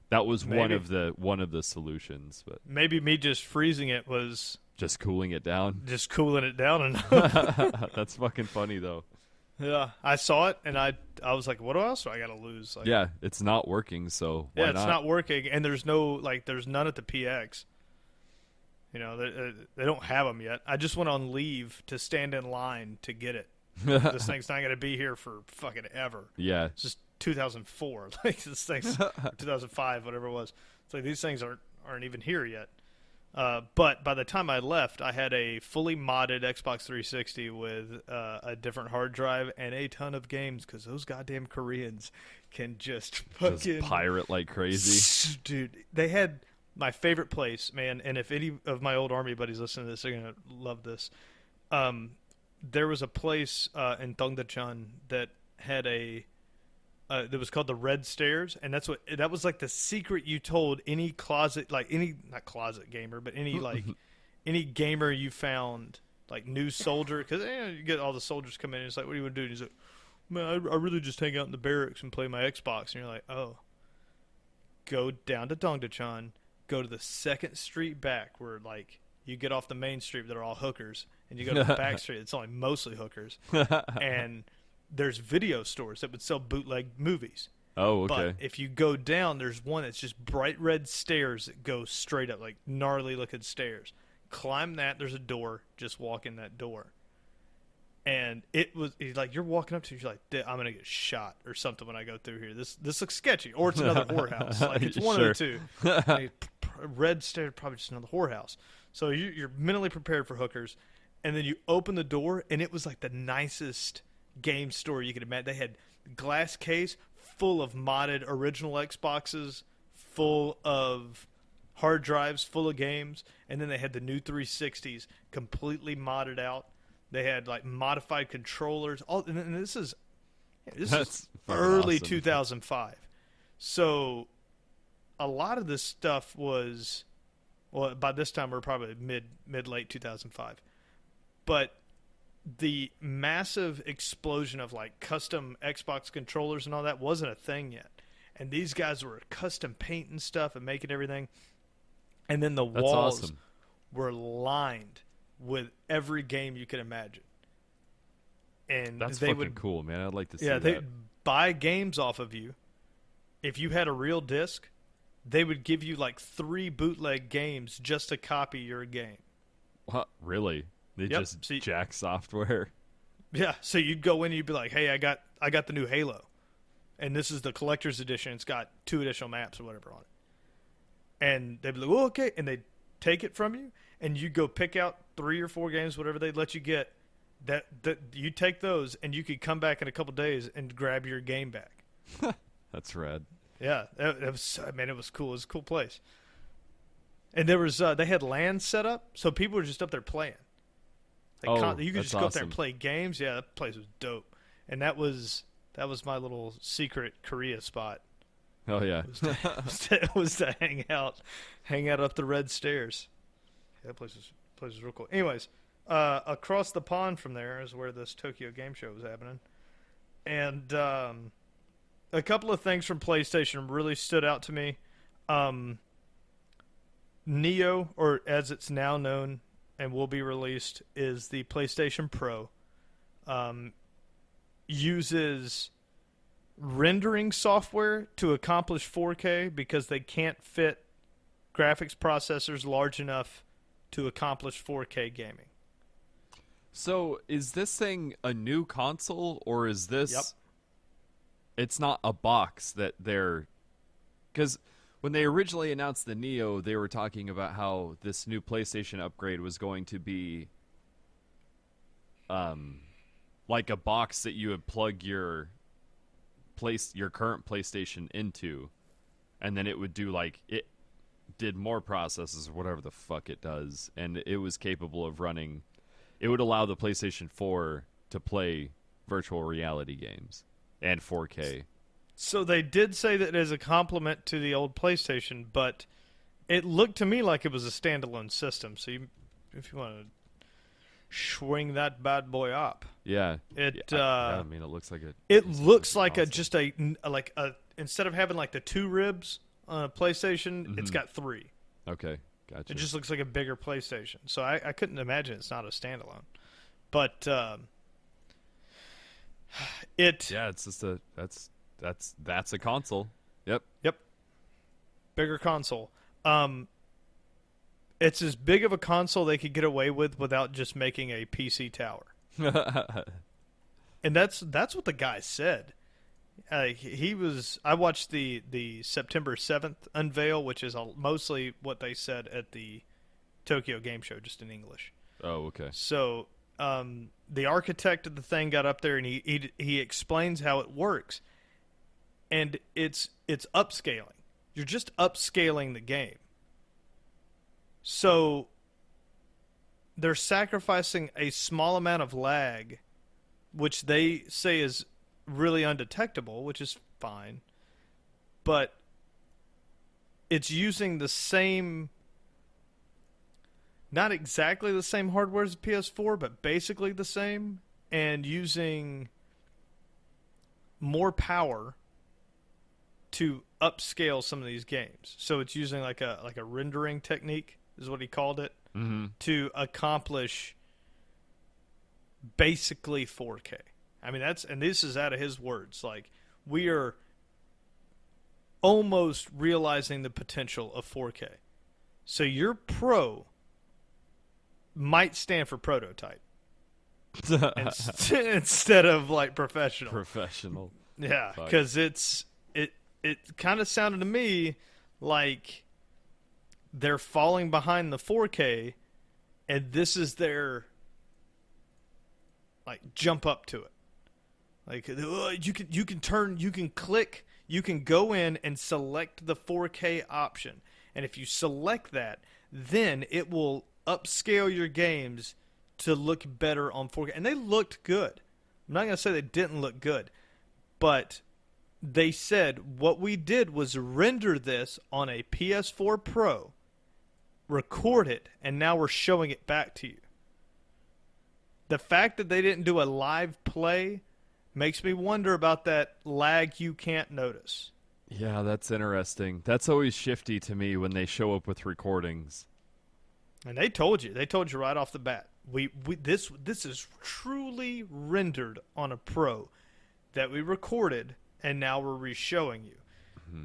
That was one of the solutions, but maybe me just freezing it was just cooling it down. just cooling it down enough. That's fucking funny though. Yeah, I saw it and I was like, what else do I got to lose? Like, Yeah, it's not working, so why yeah, it's not? not working, and there's none at the PX. You know, they don't have them yet. I just went on leave to stand in line to get it. This thing's not going to be here for fucking ever. Yeah. It's just 2004. Like this thing's 2005, whatever it was. It's like these things aren't even here yet. But by the time I left, I had a fully modded Xbox 360 with a different hard drive and a ton of games because those goddamn Koreans can just fucking Just pirate like crazy. Dude, they had my favorite place, man. And if any of my old army buddies listen to this, they're gonna love this. There was a place in Dongdaecheon that had that was called the Red Stairs, and that was like the secret you told any closet, like any not closet gamer, but any like any gamer you found, like new soldier, because you get all the soldiers come in and it's like, what do you want to do? And he's like, man, I really just hang out in the barracks and play my Xbox. And you're like, oh, go down to Dongdaecheon, go to the 2nd Street back where like you get off the main street that are all hookers, and you go to the back street it's only mostly hookers, and there's video stores that would sell bootleg movies. Oh, okay. But if you go down, there's one that's just bright red stairs that go straight up, like gnarly looking stairs. Climb that, there's a door, just walk in that door. And he's like, you're walking up to it, you're like, I'm going to get shot or something when I go through here. This looks sketchy. Or it's another whorehouse. Like, it's one of the two. Like, red stairs, probably just another whorehouse. So you're mentally prepared for hookers. And then you open the door, and it was like the nicest game store you could imagine. They had glass case full of modded original Xboxes, full of hard drives full of games, and then they had the new 360s completely modded out. They had like modified controllers. All and this is early awesome. 2005. So a lot of this stuff was, well, by this time we're probably mid late 2005. But the massive explosion of like custom Xbox controllers and all that wasn't a thing yet. And these guys were custom painting stuff and making everything. And then the walls awesome. were lined with every game you could imagine. And That's they fucking would, cool, man. I'd like to see yeah, that. they'd buy games off of you. If you had a real disc, they would give you like 3 bootleg games just to copy your game. What? Really? They Yep. just See- jack software? Yeah, so you'd go in and you'd be like, "Hey, I got the new Halo, and this is the collector's edition. It's got 2 additional maps or whatever on it." And they'd be like, "Oh, okay," and they'd take it from you, and you go pick out 3 or 4 games, whatever they'd let you get. That you take those, and you could come back in a couple days and grab your game back. That's rad. Yeah, it was. Man, it was cool. It was a cool place. And there was they had LAN set up, so people were just up there playing. Like, you could that's just go up there awesome. and play games. Yeah, that place was dope. And that was my little secret Korea spot. Oh, yeah. was to hang out up the red stairs. Yeah, that place was real cool. Anyways, across the pond from there is where this Tokyo Game Show was happening. And a couple of things from PlayStation really stood out to me. Neo, or as it's now known and will be released, is the PlayStation Pro. Uses rendering software to accomplish 4K because they can't fit graphics processors large enough to accomplish 4K gaming. So, is this thing a new console, or is this... Yep. It's not a box that they're... Because when they originally announced the Neo, they were talking about how this new PlayStation upgrade was going to be... like a box that you would plug your current PlayStation into, and then it would do like... It did more processes or whatever the fuck it does, and it was capable of running... It would allow the PlayStation 4 to play virtual reality games and 4K. So they did say that it is a complement to the old PlayStation, but it looked to me like it was a standalone system. So if you want to swing that bad boy up, Yeah. it I mean, it looks like it looks like console. a instead of having like the 2 ribs on a PlayStation, Mm-hmm. it's got 3. Okay, gotcha. It just looks like a bigger PlayStation. So I couldn't imagine it's not a standalone. But it's just that's a console. Yep. bigger console. It's as big of a console they could get away with without just making a PC tower. And that's what the guy said. I watched the September 7th unveil, which is mostly what they said at the Tokyo Game Show, just in English. Oh, okay. So the architect of the thing got up there and he explains how it works, and it's upscaling. You're just upscaling the game. So they're sacrificing a small amount of lag, which they say is really undetectable, which is fine. But it's using the same, not exactly the same hardware as the PS4, but basically the same, and using more power to upscale some of these games. So it's using like a rendering technique, is what he called it, to accomplish basically 4K. I mean, and this is out of his words. Like, we are almost realizing the potential of 4K. So your Pro might stand for prototype instead of like professional. Professional. Yeah, Fuck. because it kind of sounded to me like they're falling behind the 4K, and this is their like jump up to it. Like, you can click, you can go in and select the 4K option, And if you select that, then it will upscale your games to look better on 4K. And they looked good. I'm not going to say they didn't look good, but they said what we did was render this on a PS4 Pro, record it, and now we're showing it back to you. The fact that they didn't do a live play makes me wonder about that lag you can't notice. Yeah, that's interesting. That's always shifty to me when they show up with recordings. And they told you right off the bat. This is truly rendered on a Pro that we recorded, and now we're re-showing you. Mm-hmm.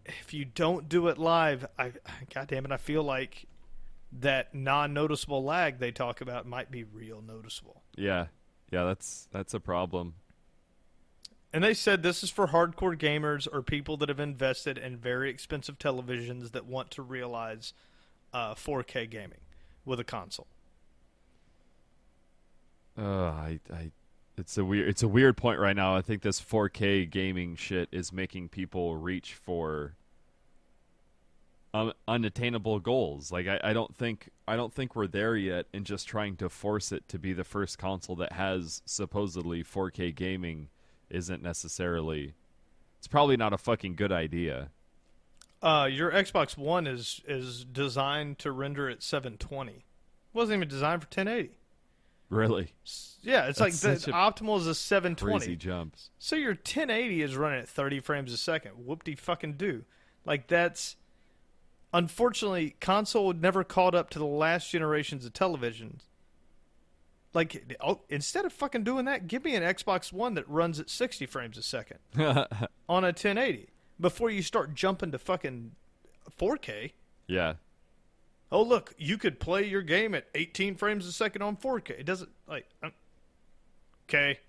If you don't do it live, God damn it, I feel like that non-noticeable lag they talk about might be real noticeable. Yeah, that's a problem. And they said this is for hardcore gamers or people that have invested in very expensive televisions that want to realize 4K gaming with a console. It's a weird point right now. I think this 4K gaming shit is making people reach for unattainable goals. Like I don't think we're there yet, and just trying to force it to be the first console that has supposedly 4K gaming isn't necessarily. It's probably not a fucking good idea. Your Xbox One is designed to render at 720. It wasn't even designed for 1080. Really? Yeah, it's like the optimal is a 720. Crazy jumps. So your 1080 is running at 30 frames a second. Whoop-de-fucking-do. Like, that's... Unfortunately, console never caught up to the last generations of televisions. Like, instead of fucking doing that, give me an Xbox One that runs at 60 frames a second on a 1080 before you start jumping to fucking 4K. Yeah. Oh, look, you could play your game at 18 frames a second on 4K. It doesn't, like, okay.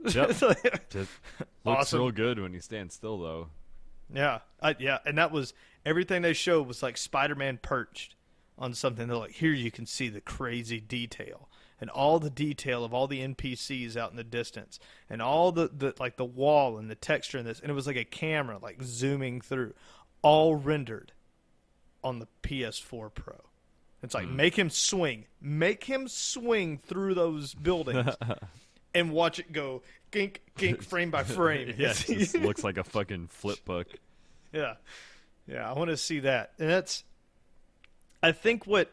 Yep. Looks awesome. real good when you stand still, though. Yeah. Yeah, and that was, everything they showed was like Spider-Man perched on something. They're like, here you can see the crazy detail and all the detail of all the NPCs out in the distance and all the like the wall and the texture in this. And it was like a camera, like, zooming through, all rendered on the PS4 Pro. It's like, make him swing through those buildings and watch it go gink, gink, frame by frame. Yeah, it just looks like a fucking flip book. Yeah. I want to see that. And that's, I think what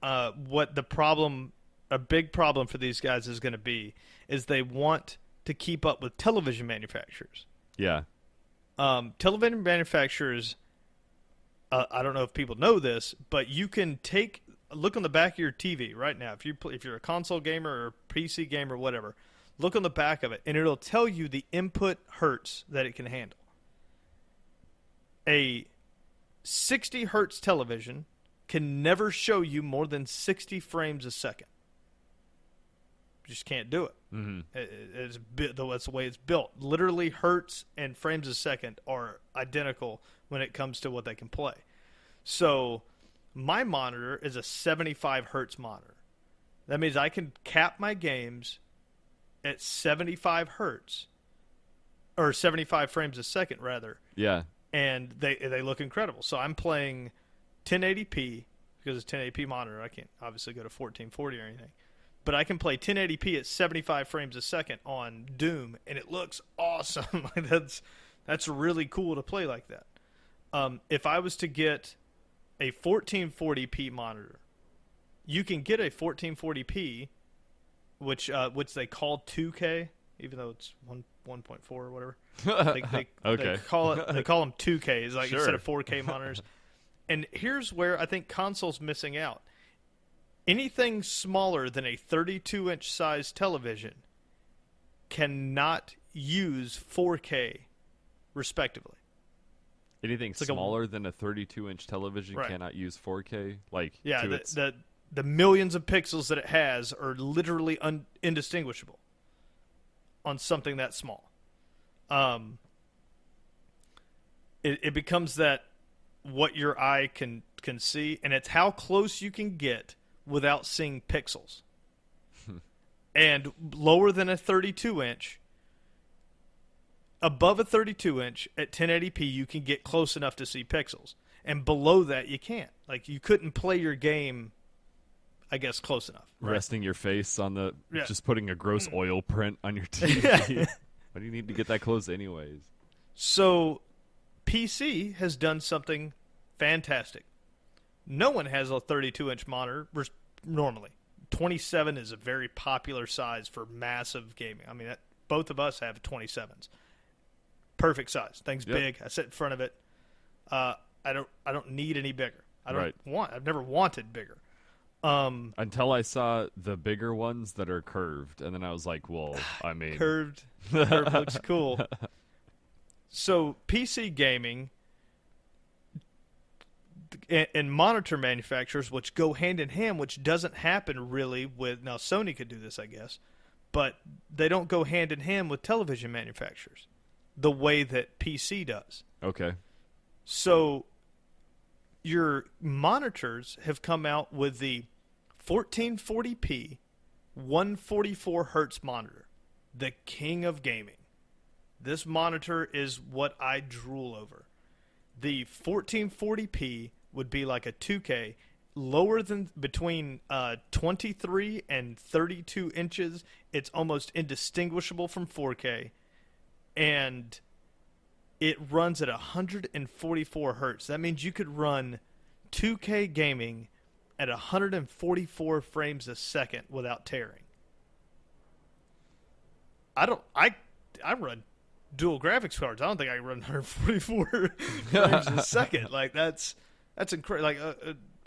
the problem, a big problem for these guys is going to be, is they want to keep up with television manufacturers. Yeah. Television manufacturers, I don't know if people know this, but you can look on the back of your TV right now. If you're a console gamer or PC gamer or whatever, look on the back of it, and it'll tell you the input hertz that it can handle. A 60 hertz television can never show you more than 60 frames a second. You just can't do it. Mm-hmm. That's the way it's built. Literally, hertz and frames a second are identical when it comes to what they can play. So my monitor is a 75 hertz monitor. That means I can cap my games at 75 hertz, or 75 frames a second, rather. Yeah. And they look incredible. So I'm playing 1080p because it's 1080p monitor. I can't obviously go to 1440 or anything. But I can play 1080p at 75 frames a second on Doom, and it looks awesome. That's really cool to play like that. If I was to get a 1440p monitor, you can get a 1440p, which they call 2K, even though it's 1.4 or whatever. Okay. They call them 2Ks, like, sure, instead of 4K monitors. And here's where I think console's missing out. Anything smaller than a 32-inch size television cannot use 4K, respectively. Anything smaller than a 32-inch television cannot use 4K? Like, yeah, the millions of pixels that it has are literally indistinguishable on something that small. It becomes that what your eye can see, and it's how close you can get without seeing pixels. And lower than a 32-inch, above a 32-inch at 1080p, you can get close enough to see pixels. And below that, you can't. Like, you couldn't play your game, I guess, close enough. Right? Resting your face on the, Yeah. just putting a gross oil print on your TV. Yeah. Why do you need to get that close anyways? So, PC has done something fantastic. No one has a 32-inch monitor normally. 27 is a very popular size for massive gaming. I mean, both of us have 27s. Perfect size. Thing's big. I sit in front of it. I don't need any bigger. I've never wanted bigger. Until I saw the bigger ones that are curved, and then I was like, well, I mean, curved looks cool. So PC gaming and monitor manufacturers, which go hand in hand, which doesn't happen really with, now Sony could do this, I guess, but they don't go hand in hand with television manufacturers the way that PC does. Okay. So your monitors have come out with the 1440p 144 hertz monitor, the king of gaming. This monitor is what I drool over. The 1440p would be like a 2K, lower than between 23 and 32 inches. It's almost indistinguishable from 4K, and it runs at 144 hertz. That means you could run 2K gaming at 144 frames a second without tearing. I run dual graphics cards. I don't think I can run 144 frames a second. Like that's incredible. Like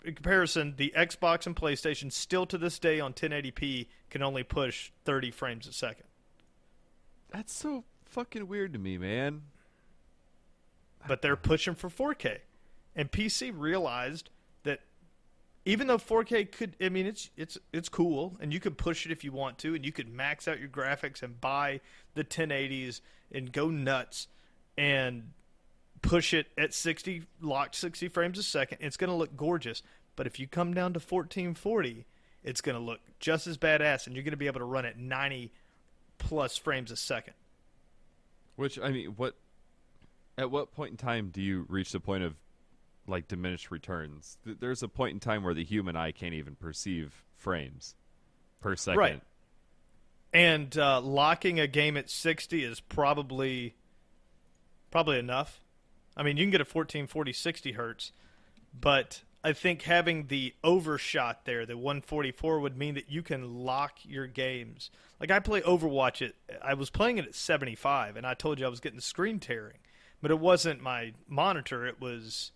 in comparison, the Xbox and PlayStation still to this day on 1080p can only push 30 frames a second. That's so fucking weird to me, man. But they're pushing for 4K. And PC realized that even though 4K could, I mean, it's cool, and you could push it if you want to, and you could max out your graphics and buy the 1080s and go nuts and push it at 60, locked 60 frames a second. It's going to look gorgeous. But if you come down to 1440, it's going to look just as badass, and you're going to be able to run at 90 plus frames a second. Which, I mean, at what point in time do you reach the point of, like, diminished returns? There's a point in time where the human eye can't even perceive frames per second. Right. And locking a game at 60 is probably enough. I mean, you can get a 1440 60 hertz, but I think having the overshot there, the 144, would mean that you can lock your games. Like, I play Overwatch I was playing it at 75, and I told you I was getting screen tearing. But it wasn't my monitor, it was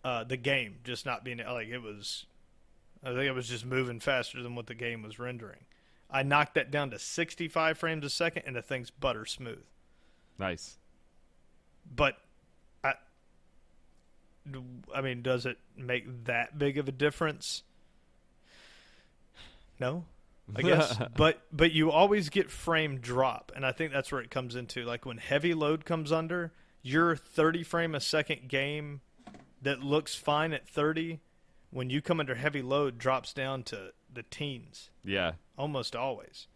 the game just not being, like, it was, I think it was just moving faster than what the game was rendering. I knocked that down to 65 frames a second, and the thing's butter smooth. Nice. But, I mean, does it make that big of a difference? No, I guess. but you always get frame drop, and I think that's where it comes into. Like, when heavy load comes under, your 30 frame a second game that looks fine at 30, when you come under heavy load, drops down to the teens. Yeah. Almost always.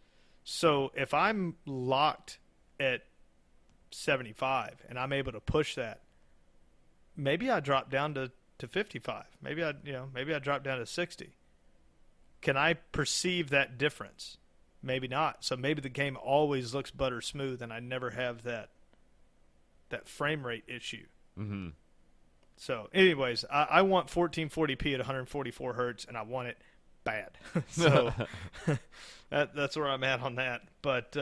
So if I'm locked at 75 and I'm able to push that, maybe I drop down to 55. Maybe I drop down to 60. Can I perceive that difference? Maybe not. So maybe the game always looks butter smooth, and I never have that frame rate issue. Mm-hmm. So, anyways, I want 1440p at 144 hertz, and I want it bad. So that's where I'm at on that. But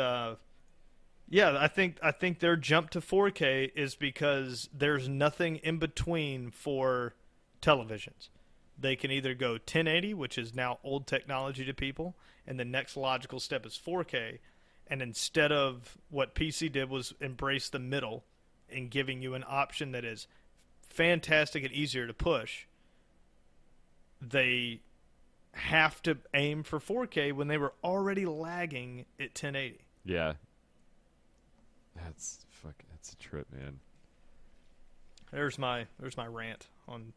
yeah, I think their jump to 4K is because there's nothing in between for televisions. They can either go 1080, which is now old technology to people, and the next logical step is 4K. And instead of what PC did was embrace the middle and giving you an option that is fantastic and easier to push, they have to aim for 4K when they were already lagging at 1080. Yeah. That's a trip, man. There's my rant on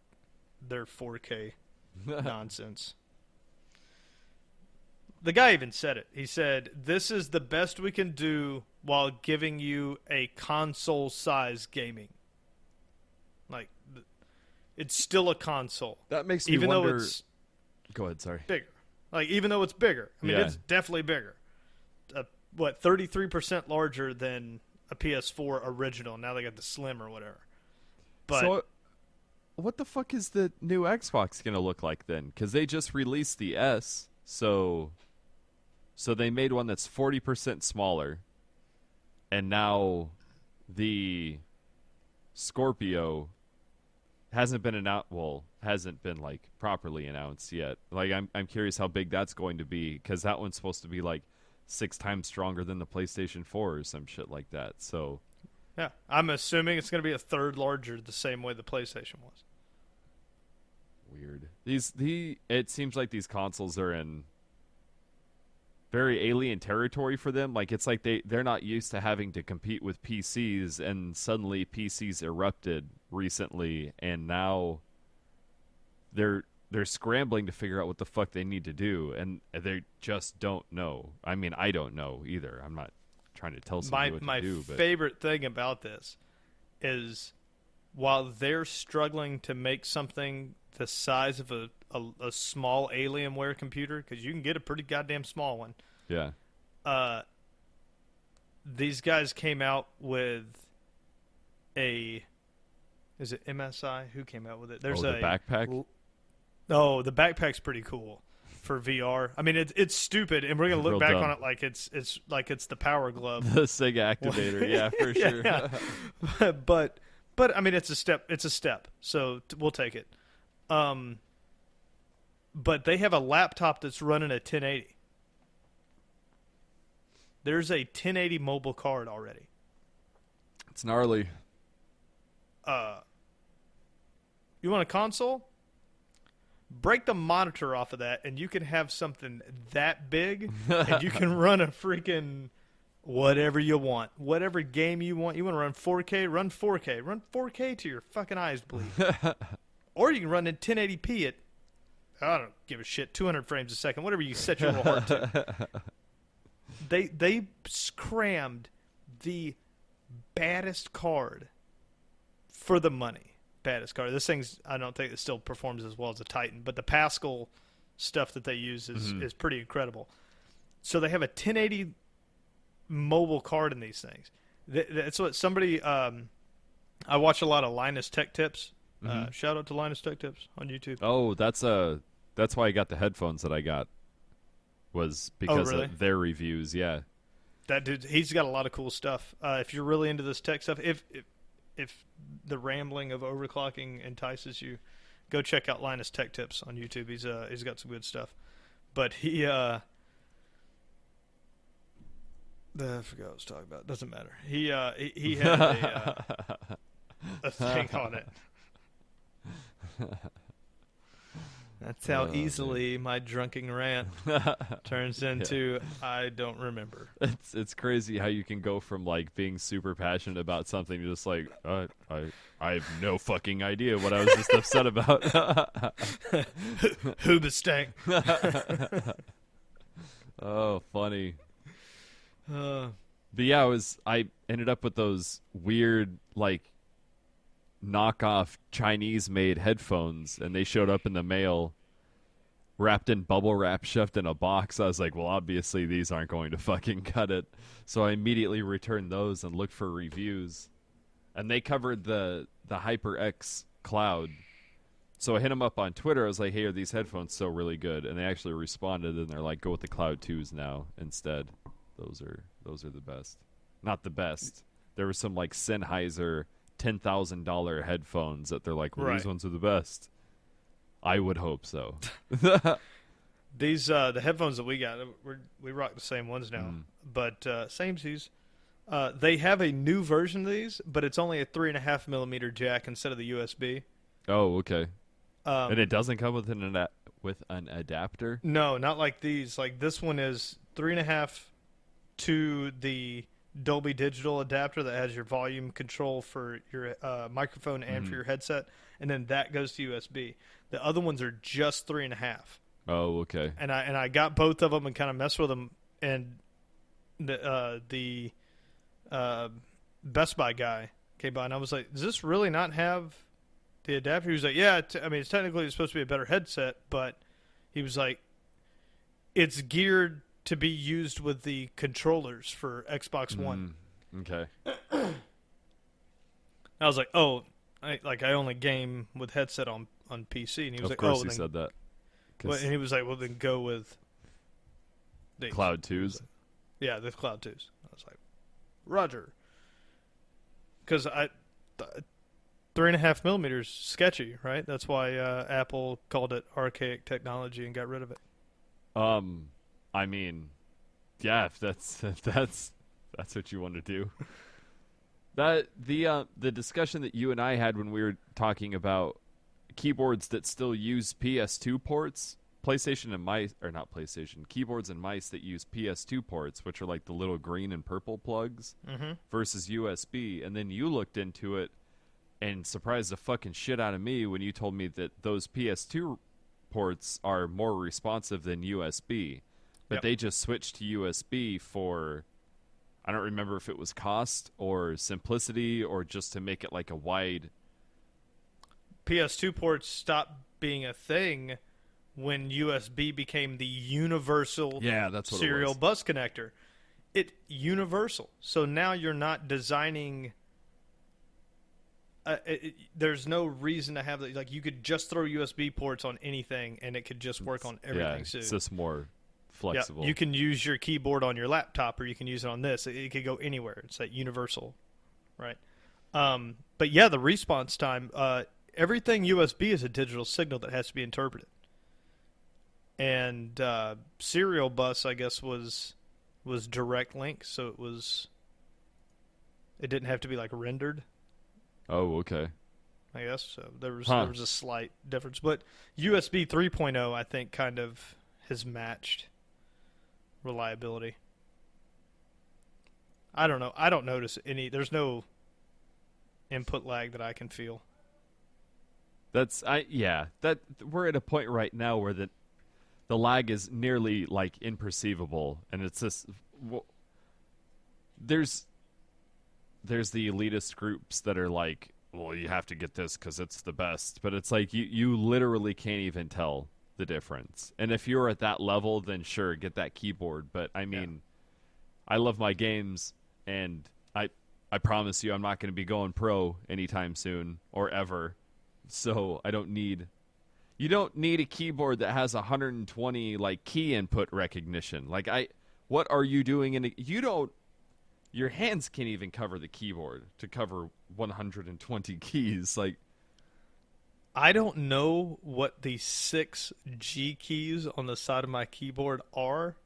their 4K nonsense. The guy even said it. He said, "This is the best we can do while giving you a console-size gaming. Like, it's still a console. That makes me even wonder. though it's Go ahead, sorry. bigger. Like, even though it's bigger. I mean, Yeah. it's definitely bigger. 33% larger than a PS4 original. Now they got the Slim or whatever. But So, what the fuck is the new Xbox going to look like then? Because they just released the S, so they made one that's 40% smaller, and now the Scorpio hasn't been announced. Well, hasn't been like properly announced yet. Like, I'm curious how big that's going to be, because that one's supposed to be like 6 times stronger than the PlayStation 4 or some shit like that. So. yeah, I'm assuming it's going to be a third larger, the same way the PlayStation was. Weird. It seems like these consoles are in very alien territory for them. Like, it's like they're not used to having to compete with PCs, and suddenly PCs erupted recently, and now they're scrambling to figure out what the fuck they need to do, and they just don't know. I mean, I don't know either. I'm not trying to tell somebody what My to do. But favorite thing about this is, while they're struggling to make something the size of a small Alienware computer, because you can get a pretty goddamn small one. yeah, These guys came out with is it MSI? Who came out with it? There's the backpack. Oh, the backpack's pretty cool for VR. I mean, it's stupid, and we're gonna look Real back dumb. on it like it's like it's the Power Glove. The Sega activator. Yeah, for sure. Yeah. but I mean, it's a step. It's a step. So we'll take it. But they have a laptop that's running a 1080. There's a 1080 mobile card already. It's gnarly. You want a console? Break the monitor off of that, and you can have something that big, and you can run a freaking whatever you want, whatever game you want. You want to run 4K? Run 4K. Run 4K till your fucking eyes bleed. Or you can run in 1080p at, I don't give a shit, 200 frames a second, whatever you set your little heart to. They crammed the baddest card for the money. Baddest card. This thing's, I don't think it still performs as well as a Titan, but the Pascal stuff that they use is pretty incredible. So they have a 1080 mobile card in these things. That's what somebody, I watch a lot of Linus Tech Tips. Shout out to Linus Tech Tips on YouTube. Oh, that's why I got the headphones that I got. Was because of their reviews. Yeah, that dude, he's got a lot of cool stuff. If you're really into this tech stuff, if the rambling of overclocking entices you, go check out Linus Tech Tips on YouTube. He's got some good stuff. But he I forgot what I was talking about. Doesn't matter. He had a thing on it. That's how easily my drunken rant turns into I don't remember. It's crazy how you can go from like being super passionate about something to just like I have no fucking idea what I was just upset about. Hoobastank. Oh, funny. But yeah, I ended up with those weird like knockoff Chinese-made headphones, and they showed up in the mail wrapped in bubble wrap, shoved in a box. I was like, well, obviously these aren't going to fucking cut it. So I immediately returned those and looked for reviews, and they covered the HyperX Cloud. So I hit them up on Twitter. I was like, hey, are these headphones still really good? And they actually responded, and they're like, go with the Cloud 2s now instead. Those are the best. Not the best. There was some like Sennheiser $10,000 headphones that they're like, well, these ones are the best. I would hope so. These the headphones that we got, we rock the same ones now, but samesies. They have a new version of these, but it's only a 3.5 millimeter jack instead of the USB. Oh, okay. And it doesn't come with an adapter. No, not like these. Like this one is 3.5 to the Dolby Digital adapter that has your volume control for your microphone and for your headset, and then that goes to USB. The other ones are just 3.5. Oh, okay. And I got both of them and kind of messed with them, and the Best Buy guy came by, and I was like, "Does this really not have the adapter?" He was like, "Yeah, I mean, it's technically supposed to be a better headset, but," he was like, "it's geared to be used with the controllers for Xbox One." Okay. I was like, "Oh, I only game with headset on PC," and he was like, Of course "Oh, he then," said that. and he was like, "Well, then go with the Cloud 2s. Yeah, the Cloud 2s." I was like, "Roger," because 3.5 millimeters sketchy, right? That's why Apple called it archaic technology and got rid of it. I mean, yeah, if that's what you want to do. That the discussion that you and I had when we were talking about keyboards that still use PS2 ports, PlayStation and mice, or not PlayStation, keyboards and mice that use PS2 ports, which are like the little green and purple plugs, versus USB, and then you looked into it and surprised the fucking shit out of me when you told me that those PS2 ports are more responsive than USB, but they just switched to USB for, I don't remember if it was cost or simplicity or just to make it like a wide. PS2 ports stopped being a thing when USB became the universal That's what serial it was. bus connector. It universal. So now you're not designing. There's no reason to have that. Like, you could just throw USB ports on anything, and it could just work on everything. It's just more flexible. Yeah, you can use your keyboard on your laptop, or you can use it on this. It could go anywhere. It's that universal, right? But yeah, the response time. Everything USB is a digital signal that has to be interpreted. And serial bus, I guess, was direct link, so it didn't have to be like rendered. Oh, okay. I guess so. There was a slight difference, but USB 3.0, I think, kind of has matched reliability. I don't know. I don't notice any. There's no input lag that I can feel. That we're at a point right now where the lag is nearly like imperceivable, and it's just there's the elitist groups that are like, well, you have to get this because it's the best, but it's like you literally can't even tell the difference. And if you're at that level, then sure, get that keyboard. But I mean, I love my games, and I promise you, I'm not going to be going pro anytime soon or ever. So I don't need. You don't need a keyboard that has 120 like key input recognition. Like what are you doing you don't. Your hands can't even cover the keyboard to cover 120 keys. Like, I don't know what the 6 G keys on the side of my keyboard are.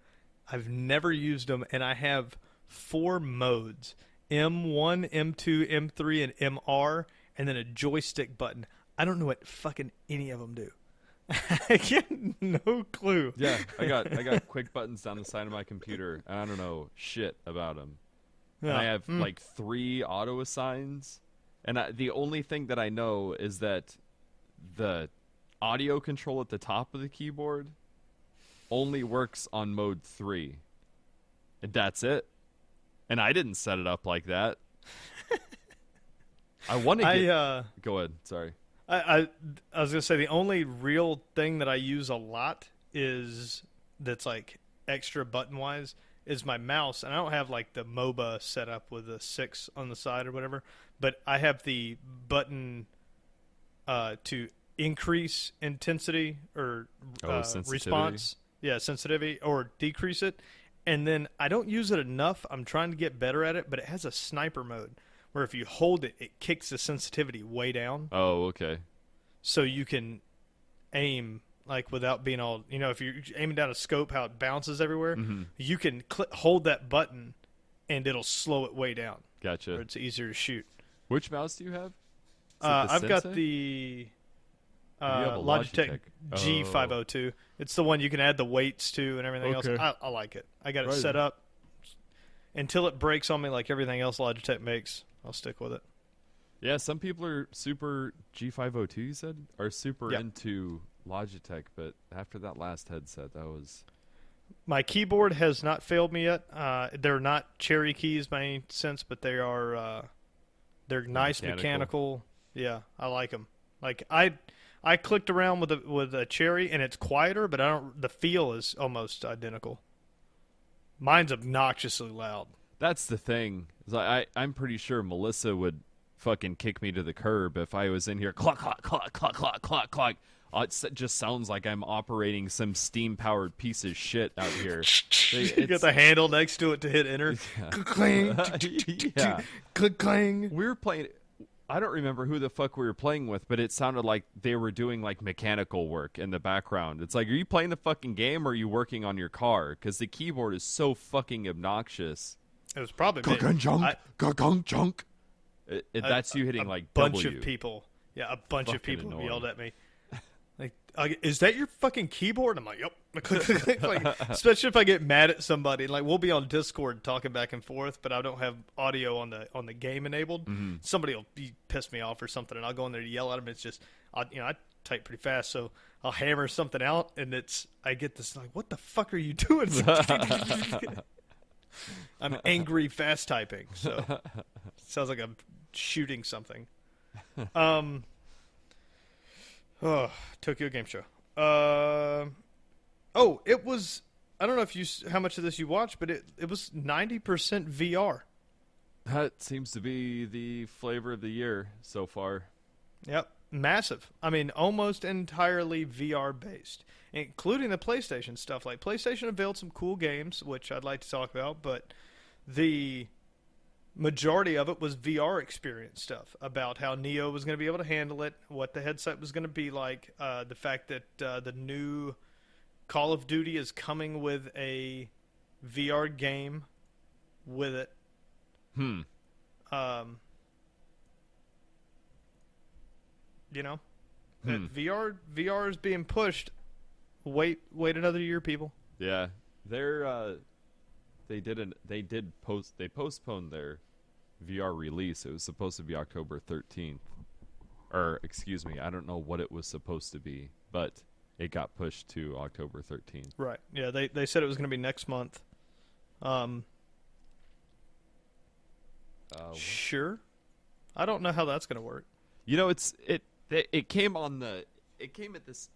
I've never used them, and I have 4 modes: M1, M2, M3, and MR, and then a joystick button. I don't know what fucking any of them do. I get no clue. Yeah, I got quick buttons down the side of my computer, and I don't know shit about them. And I have like 3 auto assigns, and the only thing that I know is that the audio control at the top of the keyboard only works on mode 3, and that's it. And I didn't set it up like that. I want to get. Go ahead. Sorry. I was gonna say the only real thing that I use a lot that's like extra button wise is my mouse, and I don't have like the MOBA set up with a 6 on the side or whatever, but I have the button to increase intensity or response, sensitivity, or decrease it, and then I don't use it enough. I'm trying to get better at it, but it has a sniper mode where if you hold it, it kicks the sensitivity way down. Oh, okay. So you can aim like without being all, if you're aiming down a scope, how it bounces everywhere, you can hold that button and it'll slow it way down. Gotcha. Or it's easier to shoot. Which mouse do you have? I've got the Logitech G502. It's the one you can add the weights to and everything else. I like it. I got it set up. Until it breaks on me like everything else Logitech makes, I'll stick with it. Yeah, some people are super G502, you said? Are super into Logitech, but after that last headset, that was... My keyboard has not failed me yet. They're not cherry keys by any sense, but they're They're nice mechanical. mechanical. Yeah, I like them. Like I clicked around with a cherry and it's quieter, but I don't. The feel is almost identical. Mine's obnoxiously loud. That's the thing. I'm pretty sure Melissa would fucking kick me to the curb if I was in here cluck cluck cluck cluck cluck cluck cluck. It just sounds like I'm operating some steam-powered piece of shit out here. You got the handle next to it to hit enter. Clang, Yeah. click clang. We were playing. I don't remember who the fuck we were playing with, but it sounded like they were doing like mechanical work in the background. It's like, are you playing the fucking game or are you working on your car? Because the keyboard is so fucking obnoxious. It was probably me. Junk, junk. That's you hitting a like bunch W. of people. Yeah, a bunch of Fucking people annoying. yelled at me. Like, is that your fucking keyboard? I'm like, yep. Like, especially if I get mad at somebody. Like, we'll be on Discord talking back and forth, but I don't have audio on the game enabled. Mm-hmm. Somebody will be piss me off or something, and I'll go in there to yell at them. It's just, I type pretty fast, so I'll hammer something out, and I get this like, what the fuck are you doing? I'm angry fast typing, so sounds like I'm shooting something. Tokyo Game Show. It was. I don't know how much of this you watched, but it was 90% VR. That seems to be the flavor of the year so far. Yep, massive. I mean, almost entirely VR based, including the PlayStation stuff. Like PlayStation unveiled some cool games, which I'd like to talk about, but the majority of it was VR experience stuff about how Neo was going to be able to handle it, what the headset was going to be like, the fact that the new Call of Duty is coming with a VR game with it. That VR is being pushed. Wait another year, people. Yeah, they postponed their VR release. It was supposed to be October 13th. Or, excuse me, I don't know what it was supposed to be, but it got pushed to October 13th. Right. Yeah, they said it was going to be next month. Sure. I don't know how that's going to work. You know, it came at this.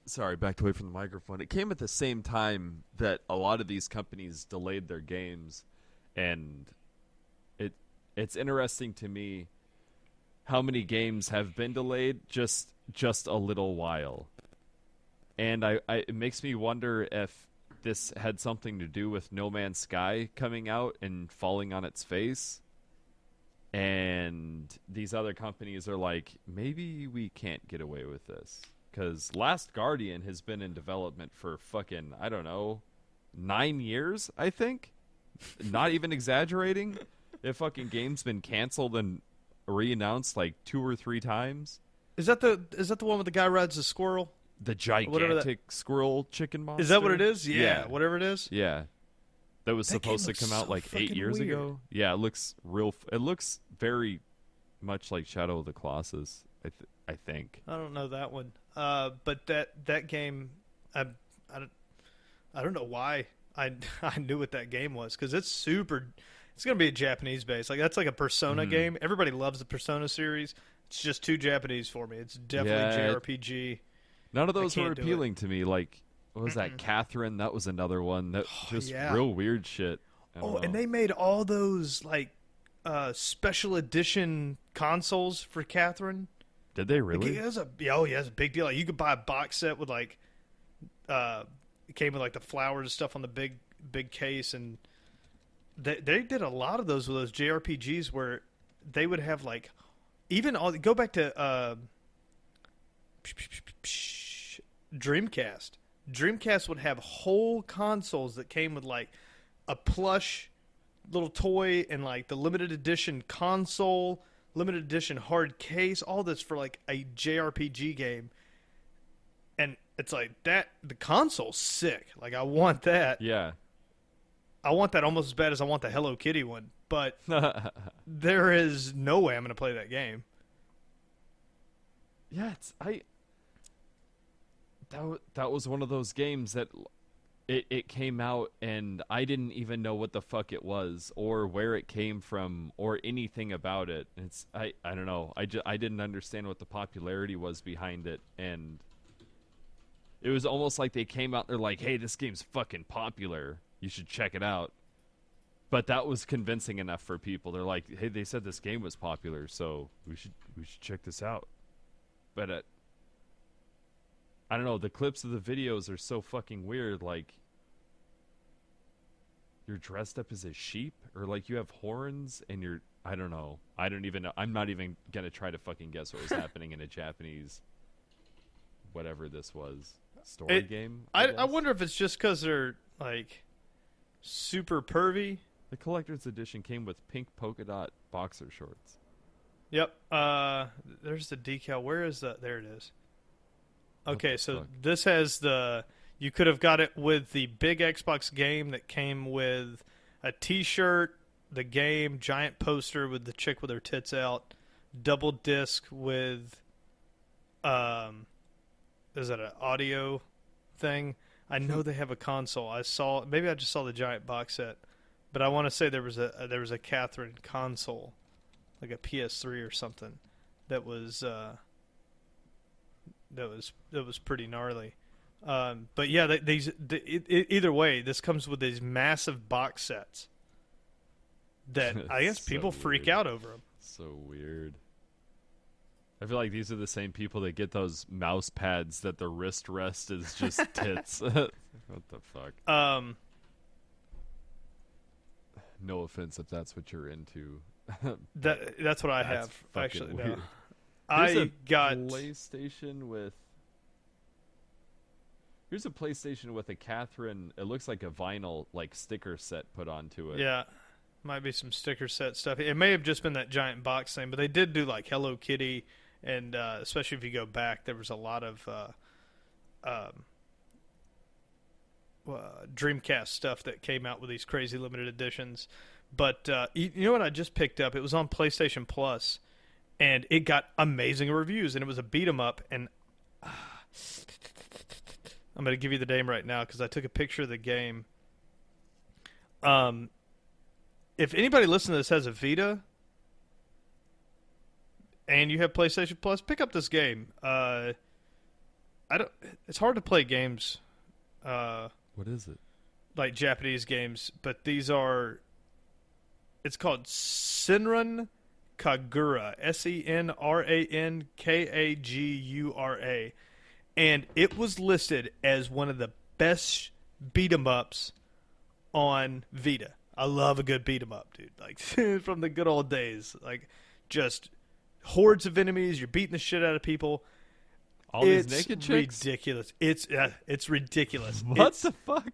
Sorry, backed away from the microphone. It came at the same time that a lot of these companies delayed their games, and it's interesting to me how many games have been delayed just a little while, and it makes me wonder if this had something to do with No Man's Sky coming out and falling on its face. And these other companies are like, maybe we can't get away with this. Because Last Guardian has been in development for fucking, I don't know, 9 years, I think? Not even exaggerating. The fucking game's been canceled and re-announced like 2 or 3 times. Is that the one with the guy rides a squirrel? The gigantic squirrel chicken monster? Is that what it is? Yeah, whatever it is. Yeah. That was supposed to come out so like 8 years weird. ago. Yeah, it looks it looks very much like Shadow of the Colossus, I think. I don't know that one. But that game, I don't know why I knew what that game was, because it's going to be a Japanese base. Like, that's like a Persona game. Everybody loves the Persona series. It's just too Japanese for me. It's definitely JRPG. None of those were appealing to me. Like, what was that? Catherine? That was another one. That just real weird shit. And they made all those like special edition consoles for Catherine. Did they really? Like, it's a big deal. Like, you could buy a box set with like, it came with like the flowers and stuff on the big case, and they did a lot of those with those JRPGs where they would have like, go back to Dreamcast. Dreamcast would have whole consoles that came with like a plush little toy and like the limited edition console, limited edition hard case, all this for like a JRPG game. And it's like that, the console's sick. Like, I want that. Yeah. I want that almost as bad as I want the Hello Kitty one. But there is no way I'm going to play that game. Yeah, that was one of those games that it came out and I didn't even know what the fuck it was or where it came from or anything about it. I don't know. I didn't understand what the popularity was behind it, and it was almost like they came out, they're like, "Hey, this game's fucking popular. You should check it out." But that was convincing enough for people. They're like, "Hey, they said this game was popular, so we should check this out." But I don't know, the clips of the videos are so fucking weird. Like, you're dressed up as a sheep, or like you have horns and you're, I don't know. I don't even know. I'm not even gonna try to fucking guess what was happening in a Japanese, whatever this was, story game. I wonder if it's just because they're like super pervy. The collector's edition came with pink polka dot boxer shorts. Yep. There's the decal. Where is that? There it is. Okay, so fuck? this has the... You could have got it with the big Xbox game that came with a T-shirt, the game, giant poster with the chick with her tits out, double disc with... is that an audio thing? I know they have a console. Maybe I just saw the giant box set, but I want to say there was a Catherine console, like a PS3 or something, that was pretty gnarly. But yeah, either way, this comes with these massive box sets that I guess people freak out over them. So weird. I feel like these are the same people that get those mouse pads that the wrist rest is just tits. What the fuck? No offense if that's what you're into. That's what I have actually. Weird. No. I got PlayStation with. Here's a PlayStation with a Catherine. It looks like a vinyl like sticker set put onto it. Yeah, might be some sticker set stuff. It may have just been that giant box thing, but they did do like Hello Kitty, and especially if you go back, there was a lot of Dreamcast stuff that came out with these crazy limited editions. But you know what I just picked up? It was on PlayStation Plus, and it got amazing reviews, and it was a beat 'em up. And I'm going to give you the name right now because I took a picture of the game. If anybody listening to this has a Vita and you have PlayStation Plus, pick up this game. It's hard to play games. What is it? Like Japanese games, but these are. It's called Senran Kagura, SenranKagura, and it was listed as one of the best beat 'em ups on Vita. I love a good beat 'em up, dude. Like from the good old days, like just hordes of enemies. You're beating the shit out of people. All these naked chicks? Ridiculous. It's ridiculous. What the fuck?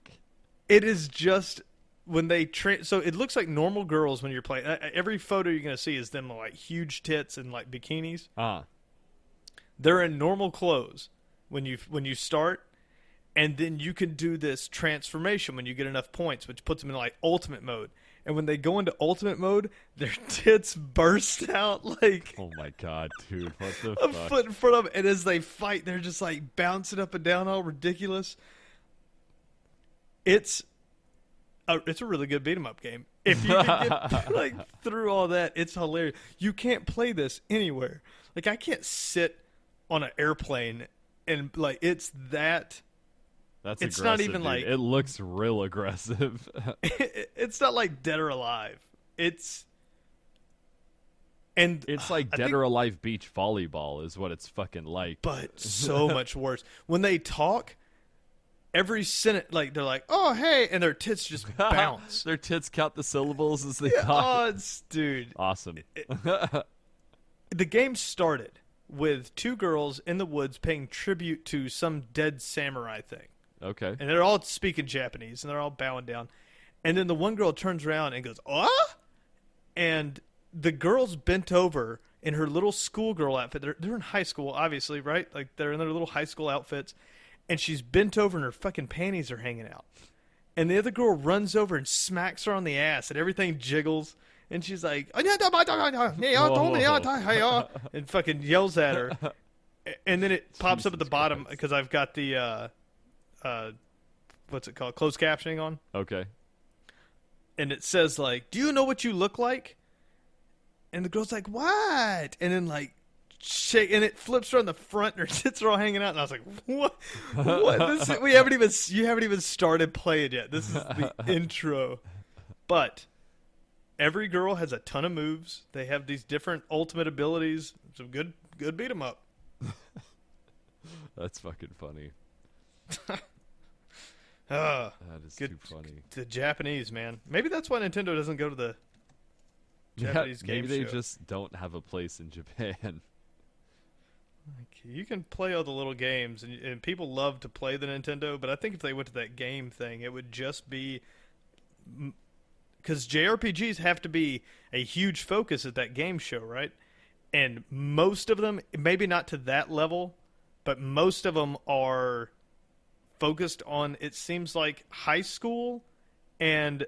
It is just when they so it looks like normal girls when you're playing. Every photo you're gonna see is them like huge tits and like bikinis. They're in normal clothes when you start, and then you can do this transformation when you get enough points, which puts them in like ultimate mode. And when they go into ultimate mode, their tits burst out like oh my god, dude! What the a fuck? foot in front of them, and as they fight, they're just like bouncing up and down, all ridiculous. It's a really good beat 'em up game. If you can get like through all that, it's hilarious. You can't play this anywhere. Like I can't sit on an airplane and like it's that. That's it's aggressive, not even dude. like it looks real aggressive. It's not like Dead or Alive. It's like Dead or Alive beach volleyball is what it's fucking like. But so much worse. When they talk, every sentence, like they're like, "Oh hey," and their tits just bounce. Their tits count the syllables as they talk. Oh, dude, awesome. The game started with two girls in the woods paying tribute to some dead samurai thing. Okay. And they're all speaking Japanese, and they're all bowing down. And then the one girl turns around and goes, "Oh!" And the girl's bent over in her little schoolgirl outfit. They're in high school, obviously, right? Like, they're in their little high school outfits. And she's bent over, and her fucking panties are hanging out. And the other girl runs over and smacks her on the ass, and everything jiggles. And she's like, and fucking yells at her. And then it pops up at the bottom because I've got the what's it called, closed captioning on, Okay. and it says like, "Do you know what you look like?" And the girl's like, "What?" And then like, shake, and it flips her on the front, and her tits are all hanging out. And I was like, "What? What? You haven't even started playing yet. This is the intro." But every girl has a ton of moves. They have these different ultimate abilities. Some good beat 'em up. That's fucking funny. That is too funny. The Japanese, man. Maybe that's why Nintendo doesn't go to the Japanese game maybe they show. just don't have a place in Japan. Like, you can play all the little games, and people love to play the Nintendo, but I think if they went to that game thing, it would just be... Because JRPGs have to be a huge focus at that game show, right? And most of them, maybe not to that level, but most of them are focused on, it seems like, high school and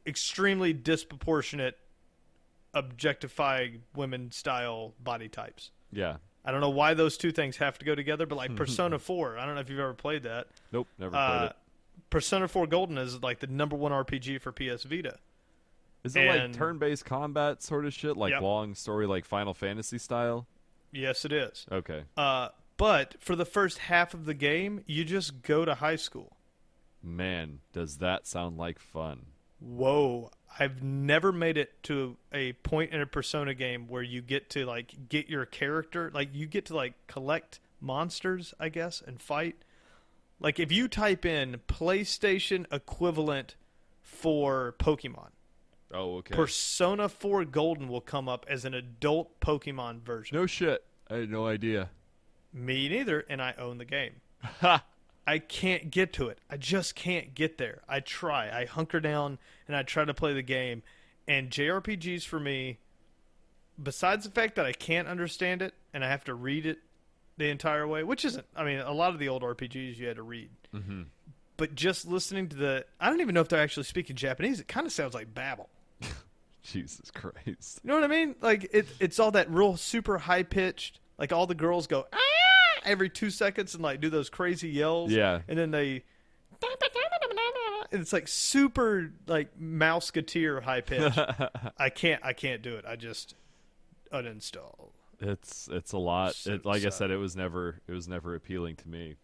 extremely disproportionate objectifying women style body types. Yeah. I don't know why those two things have to go together, but like Persona 4, I don't know if you've ever played that. Nope, never played it. Persona 4 Golden is like the number one RPG for PS Vita. Is it like turn-based combat sort of shit, like Yep. long story, like Final Fantasy style? Yes, it is. Okay. But for the first half of the game, you just go to high school. Man, does that sound like fun? Whoa. I've never made it to a point in a Persona game where you get to like get your character, like you get to like collect monsters, I guess, and fight. Like if you type in PlayStation equivalent for Pokemon, Oh, okay. Persona 4 Golden will come up as an adult Pokemon version. No shit. I had no idea. Me neither, and I own the game. Ha! I can't get to it. I just can't get there. I try. I hunker down and I try to play the game. And JRPGs for me, besides the fact that I can't understand it and I have to read it the entire way, which isn't, I mean, a lot of the old RPGs you had to read. Mm-hmm. But just listening to I don't even know if they're actually speaking Japanese. It kind of sounds like babble. Jesus Christ. You know what I mean? Like, it's all that real super high-pitched, like all the girls go, ah! Every 2 seconds and like do those crazy yells. Yeah. And then they... And it's like super like Mouseketeer high pitch. I can't do it. I just uninstall. It's a lot. Like I said, it was never appealing to me.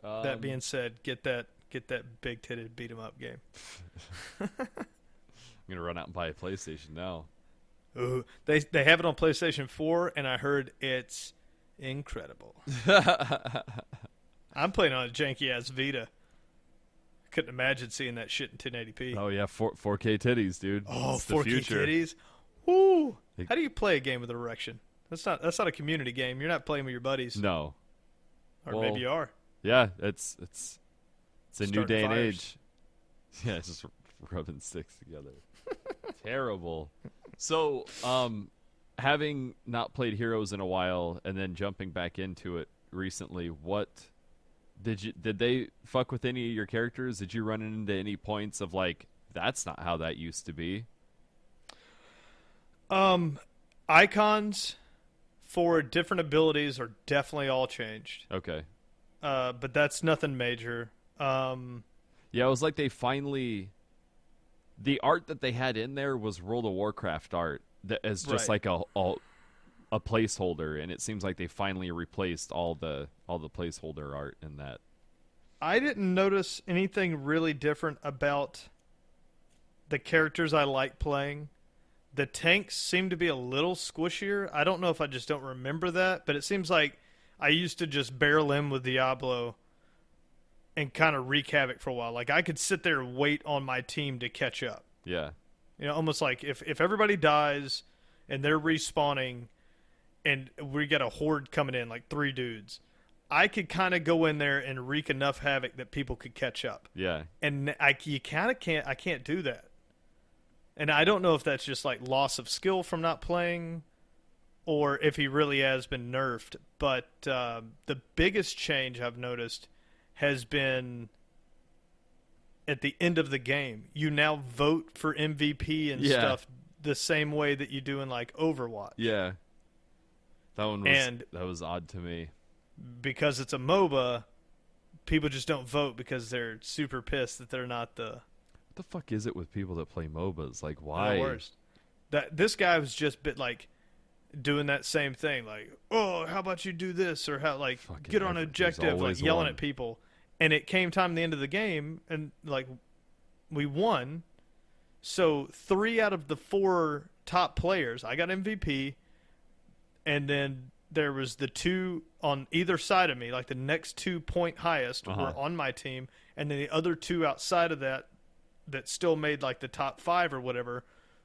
That being said, get that big titted beat 'em up game. I'm gonna run out and buy a PlayStation now. Ooh, they have it on PlayStation 4, and I heard it's incredible. I'm playing on a janky ass Vita. Couldn't imagine seeing that shit in 1080p. Oh yeah, 4K titties, dude. Oh, It's the 4K future. titties. Woo! How do you play a game with an erection? That's not a community game. You're not playing with your buddies. No. Or Well, maybe you are. Yeah, it's a new Starting day and fires. age. Yeah, it's just rubbing sticks together. Terrible. So, having not played Heroes in a while and then jumping back into it recently, what did they fuck with any of your characters? Did you run into any points of like, that's not how that used to be? Icons for different abilities are definitely all changed. Okay. But that's nothing major. Yeah, it was like they finally... The art that they had in there was World of Warcraft art that as just Right. like a placeholder, and it seems like they finally replaced all the placeholder art in that. I didn't notice anything really different about the characters I like playing. The tanks seem to be a little squishier. I don't know if I just don't remember that, but it seems like I used to just barrel in with Diablo and kind of wreak havoc for a while. Like I could sit there and wait on my team to catch up. Yeah. You know, almost like if everybody dies and they're respawning and we get a horde coming in, like 3 dudes, I could kind of go in there and wreak enough havoc that people could catch up. Yeah. And I can't do that. And I don't know if that's just like loss of skill from not playing or if he really has been nerfed. But the biggest change I've noticed has been at the end of the game. You now vote for MVP and stuff the same way that you do in like Overwatch. Yeah. That was odd to me. Because it's a MOBA, people just don't vote because they're super pissed that they're not the. What the fuck is it with people that play MOBAs? Like, The why? worst. That this guy was just doing that same thing, like, oh, how about you do this, or how, like, Fucking get on there's objective, like always yelling one. at people. And it came time the end of the game, and like we won. So 3 out of the 4 top players, I got MVP, and then there was the 2 on either side of me, like the next 2 point highest were on my team, and then the other 2 outside of that still made like the top 5 or whatever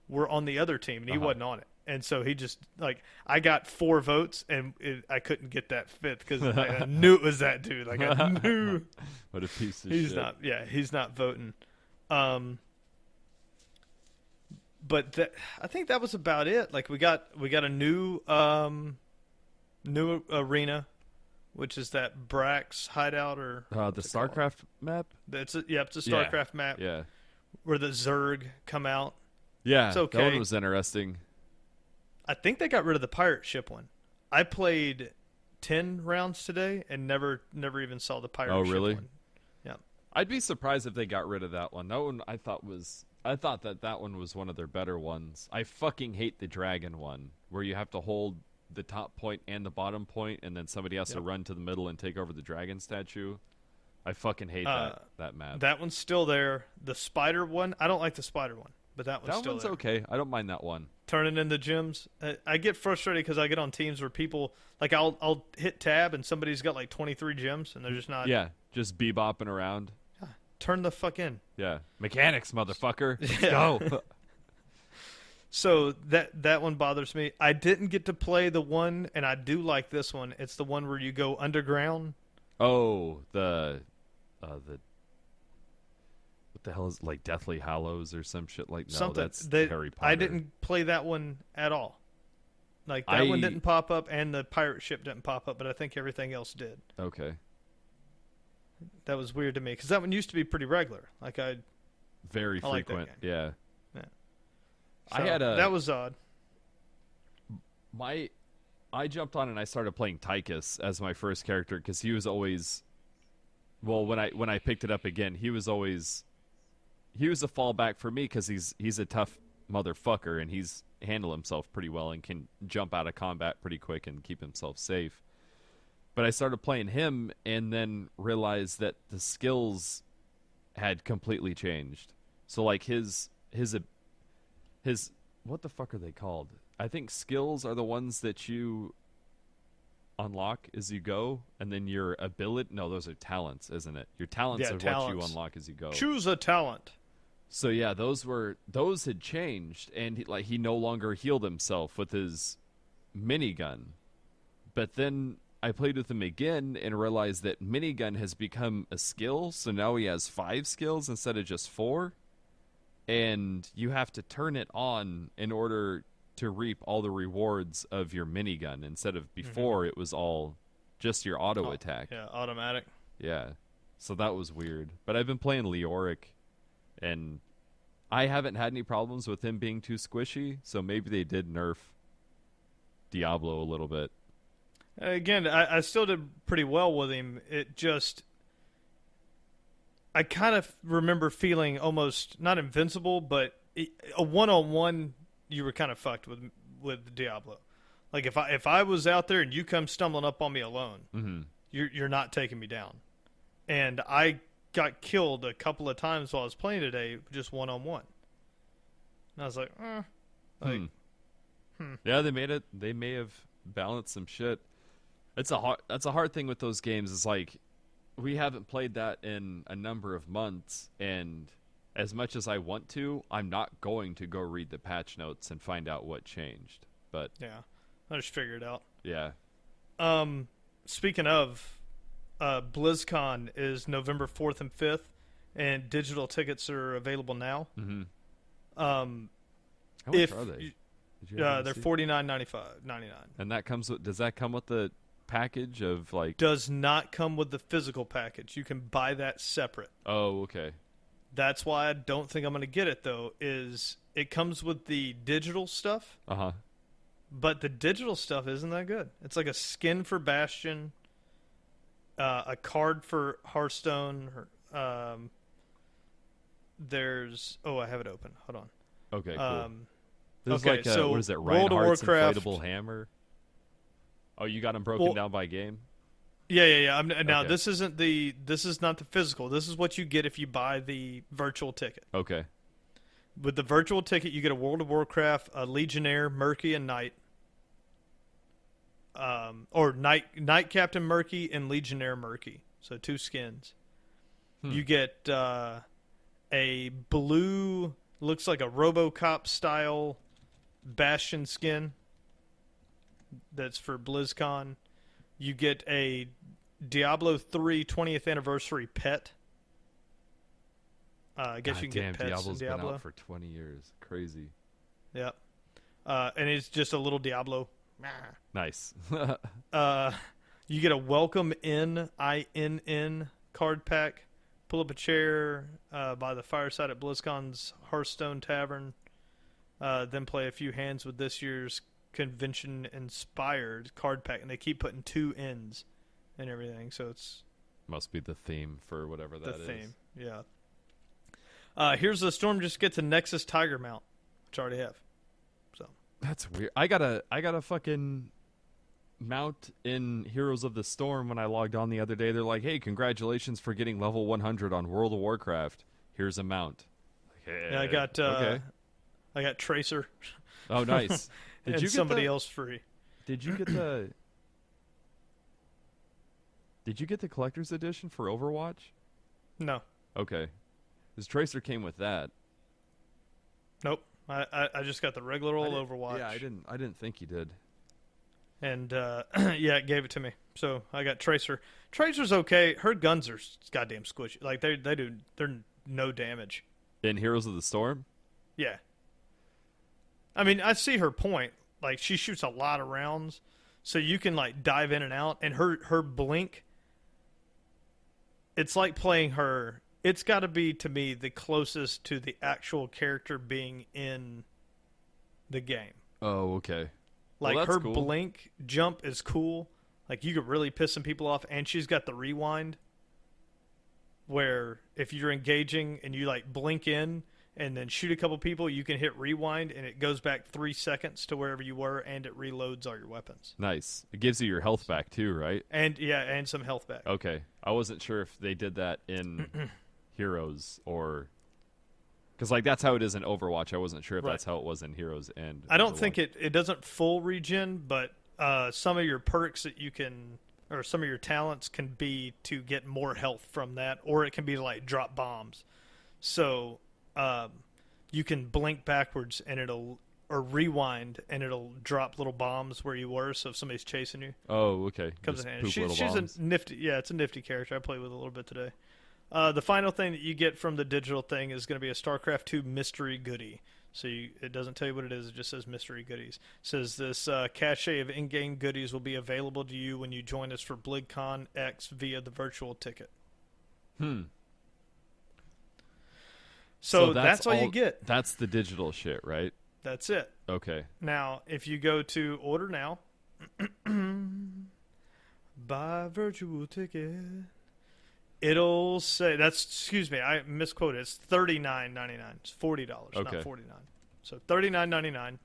were on the other team, and he wasn't on it. And so he just, like, I got 4 votes, and I couldn't get that 5th because I knew it was that dude. Like, I knew. What a piece of He's shit. not. Yeah, he's not voting. But I think that was about it. Like, we got a new arena, which is that Brax hideout, or The StarCraft map? it's a StarCraft map Yeah. where the Zerg come out. Yeah, It's okay. that one was interesting. I think they got rid of the pirate ship one. I played 10 rounds today and never even saw the pirate ship really? one. Yeah. I'd be surprised if they got rid of that one. That one I thought that one was one of their better ones. I fucking hate the dragon one, where you have to hold the top point and the bottom point, and then somebody has to run to the middle and take over the dragon statue. I fucking hate that map. That one's still there. The spider one, I don't like the spider one, but that one's still there. Okay. I don't mind that one. Turning into gyms. I get frustrated because I get on teams where people, like, I'll hit tab and somebody's got like 23 gyms and they're just not. Yeah, just bebopping around. Turn the fuck in. Yeah, mechanics, motherfucker. Let's Yeah. go. So that one bothers me. I didn't get to play the one, and I do like this one. It's the one where you go underground. Oh, the what the hell is, like, Deathly Hallows or some shit like? No, Something. that's Harry Potter. I didn't play that one at all. Like, that one didn't pop up, and the pirate ship didn't pop up, but I think everything else did. Okay. That was weird to me because that one used to be pretty regular. Like, Very I like that frequent. game. Yeah. So, I had that was odd. I jumped on and I started playing Tychus as my first character because he was always, well, when I picked it up again, he was a fallback for me because he's a tough motherfucker and he's handle himself pretty well and can jump out of combat pretty quick and keep himself safe. But I started playing him and then realized that the skills had completely changed. So, like, his what the fuck are they called? I think skills are the ones that you unlock as you go, and then your ability. No, those are talents, isn't it? Your talents are what you unlock as you go. Choose a talent. So yeah, those had changed, and he no longer healed himself with his minigun. But then I played with him again and realized that minigun has become a skill, so now he has 5 skills instead of just 4. And you have to turn it on in order to reap all the rewards of your minigun, instead of before it was all just your auto attack. Yeah, automatic. Yeah. So that was weird. But I've been playing Leoric, and I haven't had any problems with him being too squishy, so maybe they did nerf Diablo a little bit. Again, I still did pretty well with him. It just, I kind of remember feeling almost not invincible, but a one-on-one, you were kind of fucked with Diablo. Like, if I was out there and you come stumbling up on me alone, you're not taking me down. And I got killed a couple of times while I was playing today, just one-on-one. And I was like, Yeah, they may have balanced some shit. That's a hard thing with those games. Is like, we haven't played that in a number of months, and as much as I want to, I'm not going to go read the patch notes and find out what changed. But yeah, I just figured it out. Yeah. Speaking of, BlizzCon is November 4th and 5th, and digital tickets are available now. Mm-hmm. How much are they? They're $49.99. And that comes with, does that come with the package of, like? Does not come with the physical package. You can buy that separate. Oh, okay. That's why I don't think I'm going to get it, though, is it comes with the digital stuff. Uh-huh. But the digital stuff isn't that good. It's like a skin for Bastion, a card for Hearthstone. There's I have it open. Hold Okay, on. cool. There's Okay, like so what is it? World of Reinhardt's Warcraft. inflatable hammer. Oh, you got them broken down by game. Yeah. Now Okay. this isn't the. This is not the physical. This is what you get if you buy the virtual ticket. Okay. With the virtual ticket, you get a World of Warcraft, a Legionnaire, Murky, and Knight. Or Knight Captain Murky and Legionnaire Murky. So 2 skins. You get a blue, looks like a RoboCop style Bastion skin. That's for BlizzCon. You get a Diablo 3 20th anniversary pet. I guess you can get pets Diablo's in Diablo. been out for 20 years. Crazy. Yeah. And it's just a little Diablo. Nice. You get a Welcome In, INN card pack. Pull up a chair by the fireside at BlizzCon's Hearthstone Tavern. Then play a few hands with this year's convention-inspired card pack. And they keep putting 2 ends and everything. So it's... Must be the theme for whatever that is. The theme, yeah. Here's the Storm just gets a Nexus Tiger mount, which I already have. So That's weird. I got a fucking mount in Heroes of the Storm when I logged on the other day. They're like, "Hey, congratulations for getting level 100 on World of Warcraft. Here's a mount." Like, yeah, I got okay. I got Tracer. Oh, nice. Did you get somebody else free? Did you get the Did you get the collector's edition for Overwatch? No. Okay. This Tracer came with that. Nope. I just got the regular old Overwatch. Yeah, I didn't think you did. And yeah, it gave it to me. So I got Tracer. Tracer's okay. Her guns are goddamn squishy. Like they're no damage. In Heroes of the Storm? Yeah. I mean, I see her point. Like she shoots a lot of rounds, so you can like dive in and out. And her blink, it's like playing her. It's got to be, to me, the closest to the actual character being in the game. Oh, okay. Like, well, her cool. blink jump is cool. Like, you could really piss some people off. And she's got the rewind, where if you're engaging and you, like, blink in and then shoot a couple people, you can hit rewind, and it goes back 3 seconds to wherever you were, and it reloads all your weapons. Nice. It gives you your health back, too, right? And, yeah, and some health back. Okay. I wasn't sure if they did that in Heroes or... Because, like, that's how it is in Overwatch. I wasn't sure if that's how it was in Heroes and I don't Overwatch. think it doesn't full regen, but some of your perks that you can... or some of your talents can be to get more health from that, or it can be to, like, drop bombs. So you can blink backwards and it'll... or rewind and it'll drop little bombs where you were, so if somebody's chasing you... Oh, okay. Comes Just in handy. poop little She's bombs. a nifty... Yeah, it's a nifty character. I played with it a little bit today. The final thing that you get from the digital thing is going to be a StarCraft 2 mystery goodie. So it doesn't tell you what it is. It just says mystery goodies. It says this cache of in-game goodies will be available to you when you join us for BlizzCon X via the virtual ticket. So that's all you get. That's the digital shit, right? That's it. Okay. Now, if you go to order now, buy virtual ticket, it'll say excuse me, I misquoted. It's $39.99. It's $40, not $49. So $39.99.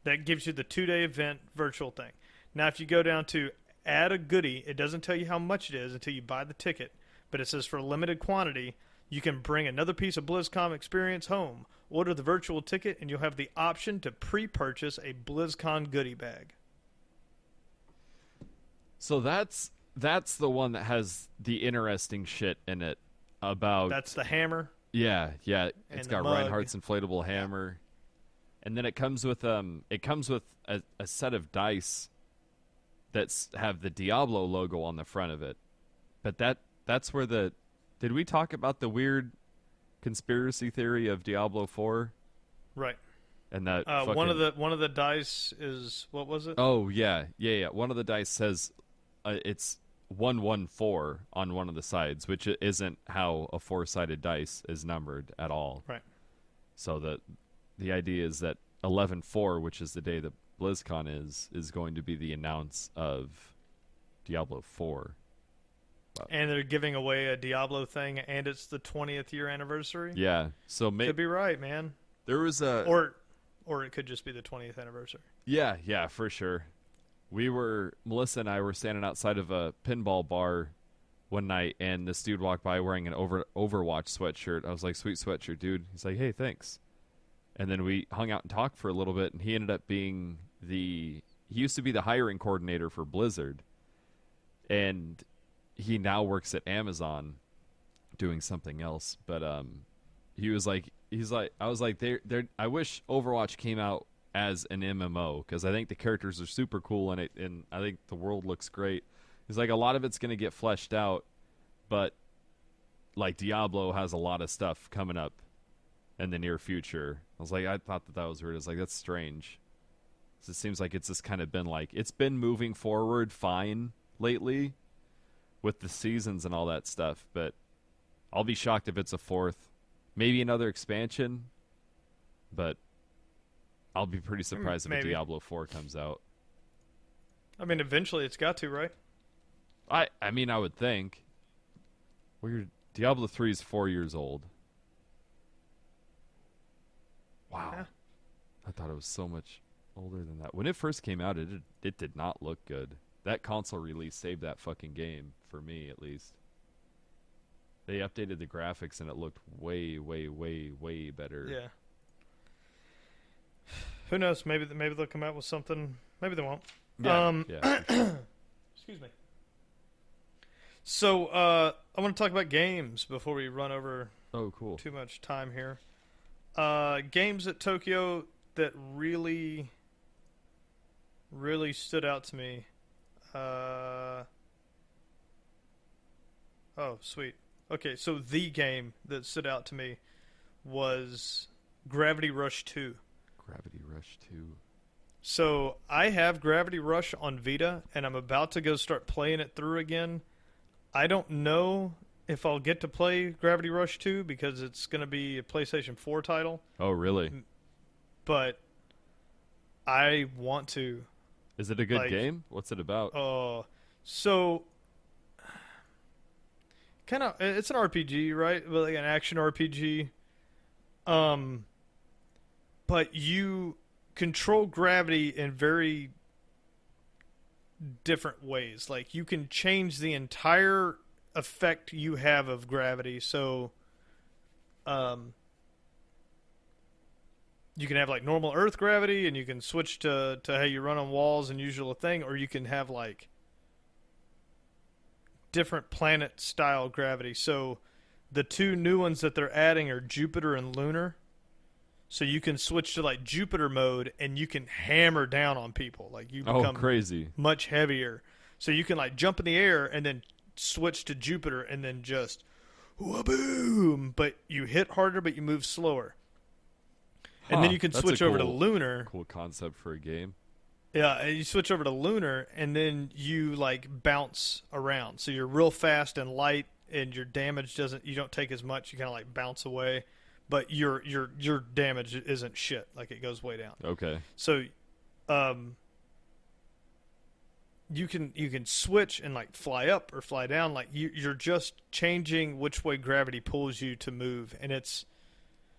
That gives you the 2-day event virtual thing. Now, if you go down to add a goodie, it doesn't tell you how much it is until you buy the ticket, but it says for a limited quantity, you can bring another piece of BlizzCon experience home. Order the virtual ticket, and you'll have the option to pre-purchase a BlizzCon goodie bag. So that's the one that has the interesting shit in it about... That's the hammer. Yeah. It's got mug. Reinhardt's inflatable hammer. And then it comes with a set of dice that have the Diablo logo on the front of it. But that's where the... Did we talk about the weird conspiracy theory of Diablo 4? Right. And that one of the dice is, what was it? Oh, yeah. One of the dice says it's 114 on one of the sides, which isn't how a 4-sided dice is numbered at all. Right. So the idea is that 11/4, which is the day that BlizzCon is going to be the announce of Diablo 4. Wow. And they're giving away a Diablo thing, and it's the 20th year anniversary. Yeah. So Could be right, man. there was a Or it could just be the 20th anniversary. yeah, for sure. Melissa and I were standing outside of a pinball bar one night, and this dude walked by wearing an Overwatch sweatshirt. I was like, "Sweet sweatshirt, dude." He's like, "Hey, thanks." And then we hung out and talked for a little bit, and he ended up being he used to be the hiring coordinator for Blizzard, and he now works at Amazon doing something else. But he's like, I was like, I wish Overwatch came out as an MMO, because I think the characters are super cool in it, and I think the world looks great. He's like, a lot of it's going to get fleshed out, but like Diablo has a lot of stuff coming up in the near future. I was like, I thought that was weird. I was like, that's strange. So it seems like it's just kind of been like, it's been moving forward fine lately with the seasons and all that stuff, but I'll be shocked if it's a fourth, maybe another expansion, but I'll be pretty surprised if a Diablo 4 comes out. I mean, eventually it's got to, right? I mean, I would think. Diablo 3 is 4 years old. Wow. Yeah. I thought it was so much older than that. When it first came out, it did not look good. That console release saved that fucking game, for me at least. They updated the graphics and it looked way, way, way, way better. Yeah. Who knows? Maybe they'll come out with something. Maybe they won't. Yeah. Excuse me. So I want to talk about games before we run over Oh, cool. too much time here. Games at Tokyo that really, really stood out to me. Oh, sweet. Okay, so the game that stood out to me was Gravity Rush 2. Gravity Rush 2. So I have Gravity Rush on Vita, and I'm about to go start playing it through again. I don't know if I'll get to play Gravity Rush 2 because it's going to be a PlayStation 4 title. Oh, really? But I want to. Is it a good game? What's it about? So kind of, it's an RPG, right? Like an action RPG. But you control gravity in very different ways. Like, you can change the entire effect you have of gravity. So, you can have like normal Earth gravity, and you can switch to how you run on walls and usual thing, or you can have like different planet style gravity. So, the two new ones that they're adding are Jupiter and Lunar. So you can switch to like Jupiter mode, and you can hammer down on people. Like, you become crazy, much heavier. So you can like jump in the air and then switch to Jupiter and then just boom. But you hit harder, but you move slower. And then you can switch over to Lunar. Cool concept for a game. Yeah, and you switch over to Lunar, and then you like bounce around. So you're real fast and light, and your damage you don't take as much. You kind of like bounce away. But your damage isn't shit. Like, it goes way down. Okay. So, you can switch and like fly up or fly down. Like, you're just changing which way gravity pulls you to move, and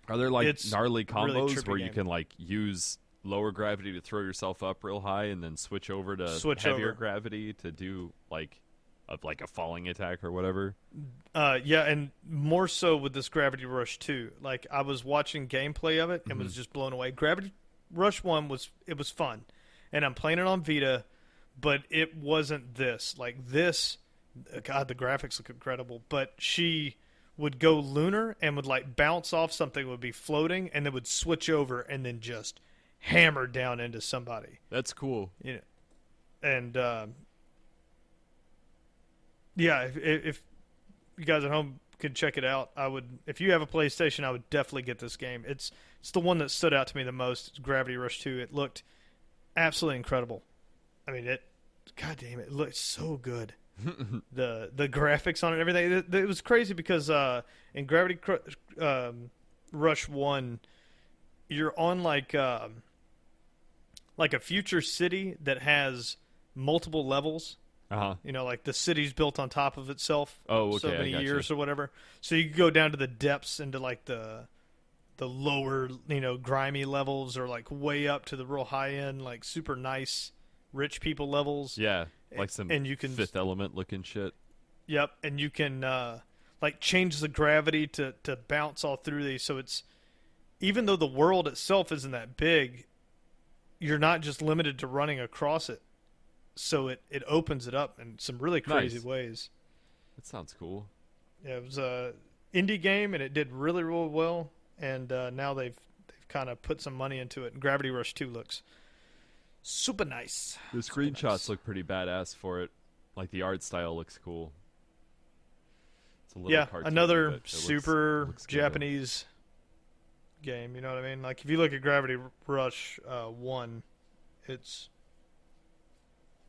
are there like gnarly combos really where you can like use lower gravity to throw yourself up real high, and then switch over to heavier gravity to do like a falling attack or whatever? Yeah, and more so with this Gravity Rush 2. Like, I was watching gameplay of it and was just blown away. Gravity Rush 1 was fun, and I'm playing it on Vita, but it wasn't this. Like, this, God, the graphics look incredible, but she would go lunar and would like bounce off something, would be floating, and then would switch over and then just hammer down into somebody. That's cool. You know, and yeah, if you guys at home could check it out, I would. If you have a PlayStation, I would definitely get this game. It's the one that stood out to me the most. It's Gravity Rush 2. It looked absolutely incredible. I mean, God damn it looked so good. the graphics on it and everything. It was crazy because in Gravity Rush 1, you're on like a future city that has multiple levels. Uh-huh. You know, like the city's built on top of itself. Oh, okay, So I many gotcha. years or whatever. So you can go down to the depths into like the lower, grimy levels, or like way up to the real high end, like super nice rich people levels. Yeah, like some And you can Fifth Element looking shit. Yep, and you can like change the gravity to bounce all through these. So it's, even though the world itself isn't that big, you're not just limited to running across it. So it opens it up in some really crazy Nice. ways. That sounds cool. Yeah, it was a indie game, and it did really, really well. And now they've kind of put some money into it. And Gravity Rush 2 looks super nice. The Super screenshots nice. look pretty badass for it. Like the art style looks cool. It's a little Yeah, cartoony, another but it super looks good. Japanese game. You know what I mean? Like if you look at Gravity Rush 1, it's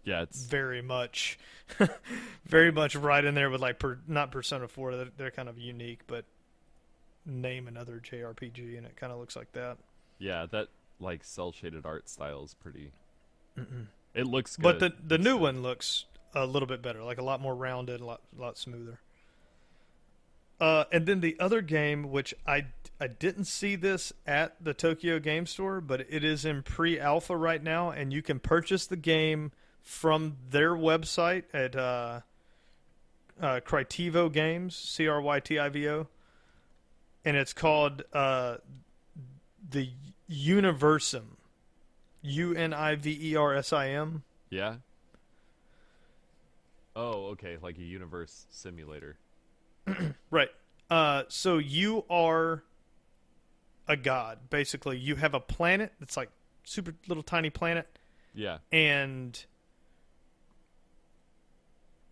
Yeah, it's very much, very much right in there with like not Persona 4. They're kind of unique, but name another JRPG and it kind of looks like that. yeah, that like cell shaded art style is pretty. It looks But good. the It's new good. one looks a little bit better, like a lot more rounded, a lot smoother. And then the other game, which I didn't see this at the Tokyo Game Store, but it is in pre-alpha right now, and you can purchase the game from their website at Crytivo Games, Crytivo, and it's called the Universum, Universim. Yeah. Oh, okay, like a universe simulator. Right. So you are a god. Basically, you have a planet that's like super little tiny planet, Yeah. and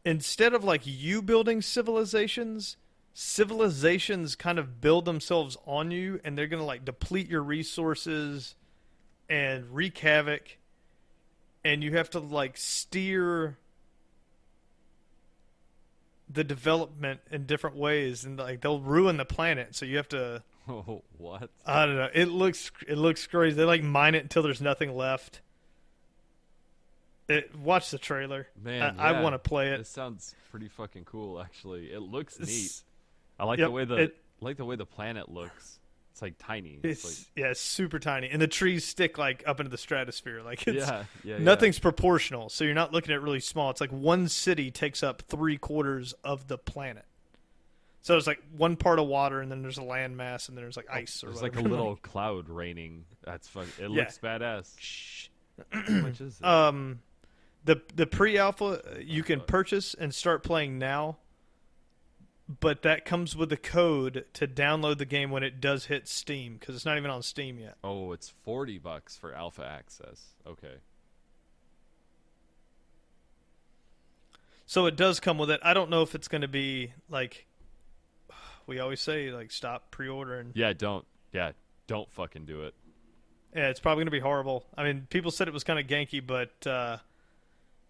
instead of like you building civilizations, civilizations kind of build themselves on you, and they're gonna like deplete your resources and wreak havoc, and you have to like steer the development in different ways, and like they'll ruin the planet, so you have to, Oh, what? I don't know, it looks crazy. They like mine it until there's nothing left. Watch the trailer. Man, I yeah. want to play it. This sounds pretty fucking cool, actually. It looks neat. It's, I like yep, the way it- the planet looks. It's like tiny. it's yeah, it's super tiny, and the trees stick like up into the stratosphere. Like it's yeah. nothing's proportional, so you're not looking at really small. It's like one city takes up 3/4 of the planet. So there's like one part of water, and then there's a land mass, and then there's like ice or There's whatever. like a little cloud raining. That's fun. It Yeah. looks badass. Shh. How much is it? The pre-alpha you can purchase and start playing now, but that comes with a code to download the game when it does hit Steam, because it's not even on Steam yet. Oh, it's $40 for alpha access. Okay. So it does come with it. I don't know if it's going to be like we always say, like stop pre-ordering. Yeah, don't fucking do it. Yeah, it's probably going to be horrible. I mean, people said it was kind of ganky, but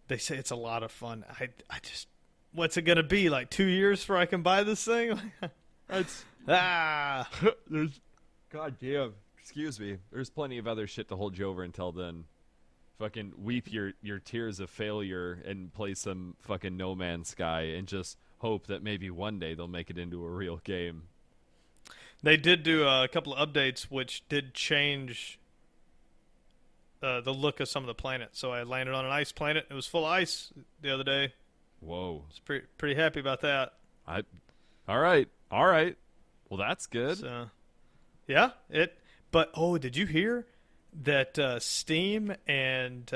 they say it's a lot of fun. I just, what's it going to be, like 2 years before I can buy this thing? That's there's goddamn. Excuse me. There's plenty of other shit to hold you over until then. Fucking weep your tears of failure and play some fucking No Man's Sky and just hope that maybe one day they'll make it into a real game. They did do a couple of updates, which did change the look of some of the planets. So I landed on an ice planet. It was full of ice the other day. Whoa. I was pretty happy about that. All right. Well, that's good. So, yeah, it. But did you hear that Steam and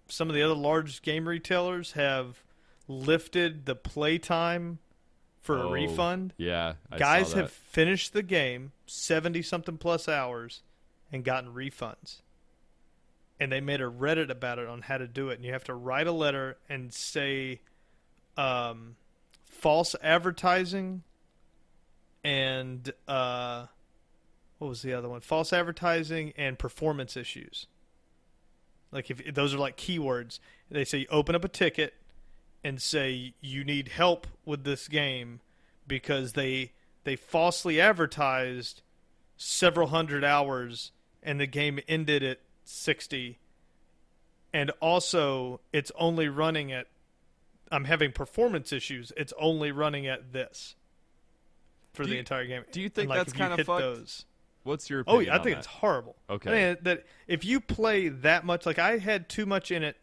some of the other large game retailers have lifted the playtime for a refund? Yeah, I Guys saw that. have finished the game 70-something plus hours and gotten refunds. And they made a Reddit about it on how to do it. And you have to write a letter and say false advertising and what was the other one? False advertising and performance issues. Like if those are like keywords. They say open up a ticket and say you need help with this game because they falsely advertised several hundred hours and the game ended at 60, and also it's only running at I'm having performance issues. It's only running at this for the entire game. Do you think and, like, that's if you kind of hit fucked? Those, What's your oh opinion yeah, I on think that? it's horrible. Okay. I mean, that if you play that much, like I had too much in it.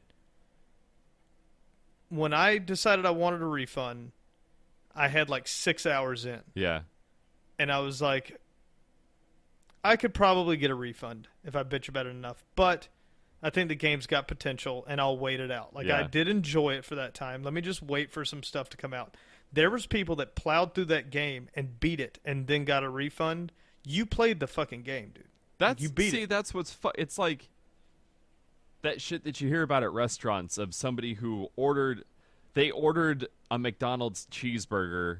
When I decided I wanted a refund, I had like 6 hours in. Yeah. And I was like, I could probably get a refund if I bitch about it enough. But I think the game's got potential, and I'll wait it out. Like, Yeah. I did enjoy it for that time. Let me just wait for some stuff to come out. There was people that plowed through that game and beat it and then got a refund. You played the fucking game, dude. You beat it. That's what's it's like that shit that you hear about at restaurants of somebody who ordered a McDonald's cheeseburger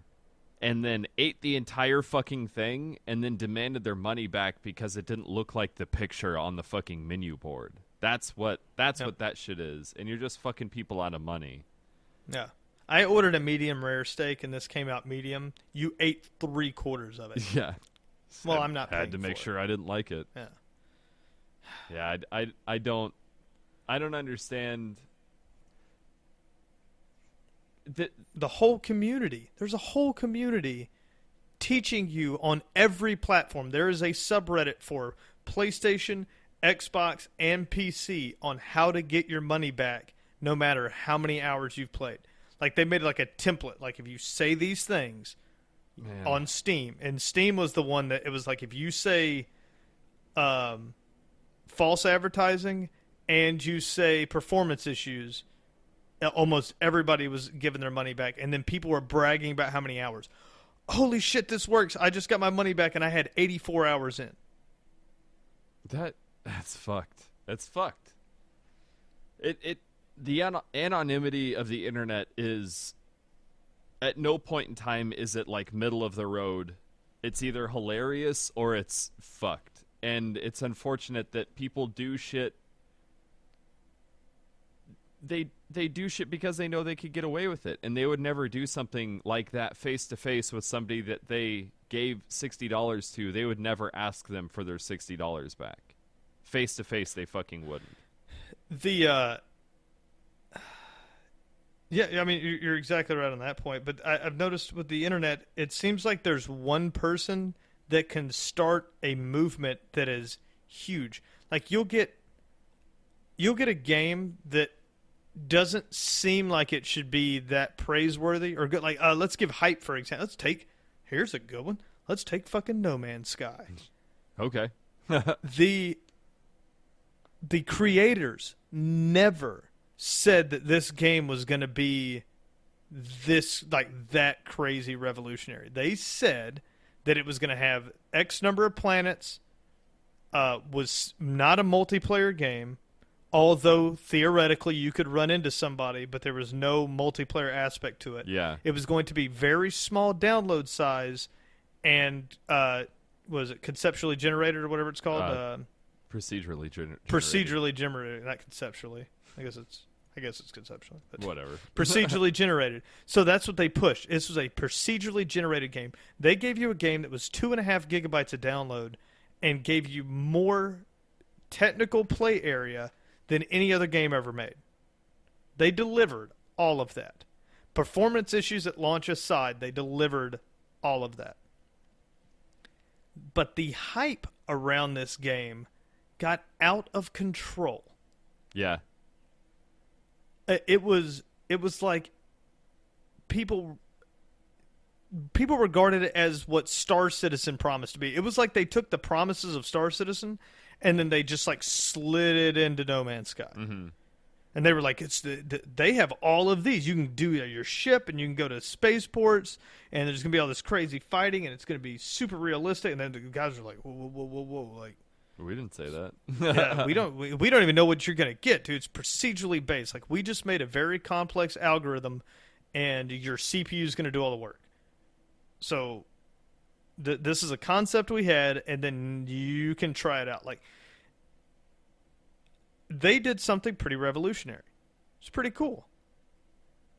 and then ate the entire fucking thing and then demanded their money back because it didn't look like the picture on the fucking menu board. That's what that shit is. And you're just fucking people out of money. Yeah. I ordered a medium rare steak, and this came out medium. You ate 3/4 of it. Yeah. Well, I'm not paying had to make for sure I didn't like it. Yeah. Yeah, I don't understand the whole community. There's a whole community teaching you on every platform. There is a subreddit for PlayStation, Xbox, and PC on how to get your money back no matter how many hours you've played. Like, they made like a template. Like, if you say these things on Steam, and Steam was the one that it was like, if you say false advertising and you say performance issues, almost everybody was giving their money back. And then people were bragging about how many hours. Holy shit, this works. I just got my money back and I had 84 hours in. That's fucked. That's fucked. The anonymity of the internet is, at no point in time is it like middle of the road. It's either hilarious or it's fucked. And it's unfortunate that people do shit. They do shit because they know they could get away with it, and they would never do something like that face to face with somebody that they gave $60 to. They would never ask them for their $60 back. Face to face, they fucking wouldn't. Yeah, I mean, you're exactly right on that point. But I've noticed with the internet, it seems like there's one person that can start a movement that is huge. Like, you'll get a game that doesn't seem like it should be that praiseworthy or good. Like, let's give hype, for example. Here's a good one. Let's take fucking No Man's Sky. Okay. The creators never said that this game was going to be this, like, that crazy revolutionary. They said that it was going to have X number of planets, was not a multiplayer game, although theoretically you could run into somebody, but there was no multiplayer aspect to it. Yeah. It was going to be very small download size and was it conceptually generated or whatever it's called? Procedurally generated. Procedurally generated, not conceptually. I guess it's conceptually. But whatever. Procedurally generated. So that's what they pushed. This was a procedurally generated game. They gave you a game that was 2.5 gigabytes of download and gave you more technical play area than any other game ever made. They delivered all of that. Performance issues at launch aside, they delivered all of that. But the hype around this game got out of control. Yeah. It was like people regarded it as what Star Citizen promised to be. It was like they took the promises of Star Citizen and then they just like slid it into No Man's Sky. Mm-hmm. And they were like, they have all of these. You can do your ship and you can go to spaceports and there's going to be all this crazy fighting and it's going to be super realistic. And then the guys are like, whoa, like, we didn't say that. yeah, we don't even know what you're going to get, dude. It's procedurally based. Like, we just made a very complex algorithm and your CPU is going to do all the work. So this is a concept we had, and then you can try it out. Like, they did something pretty revolutionary. It's pretty cool.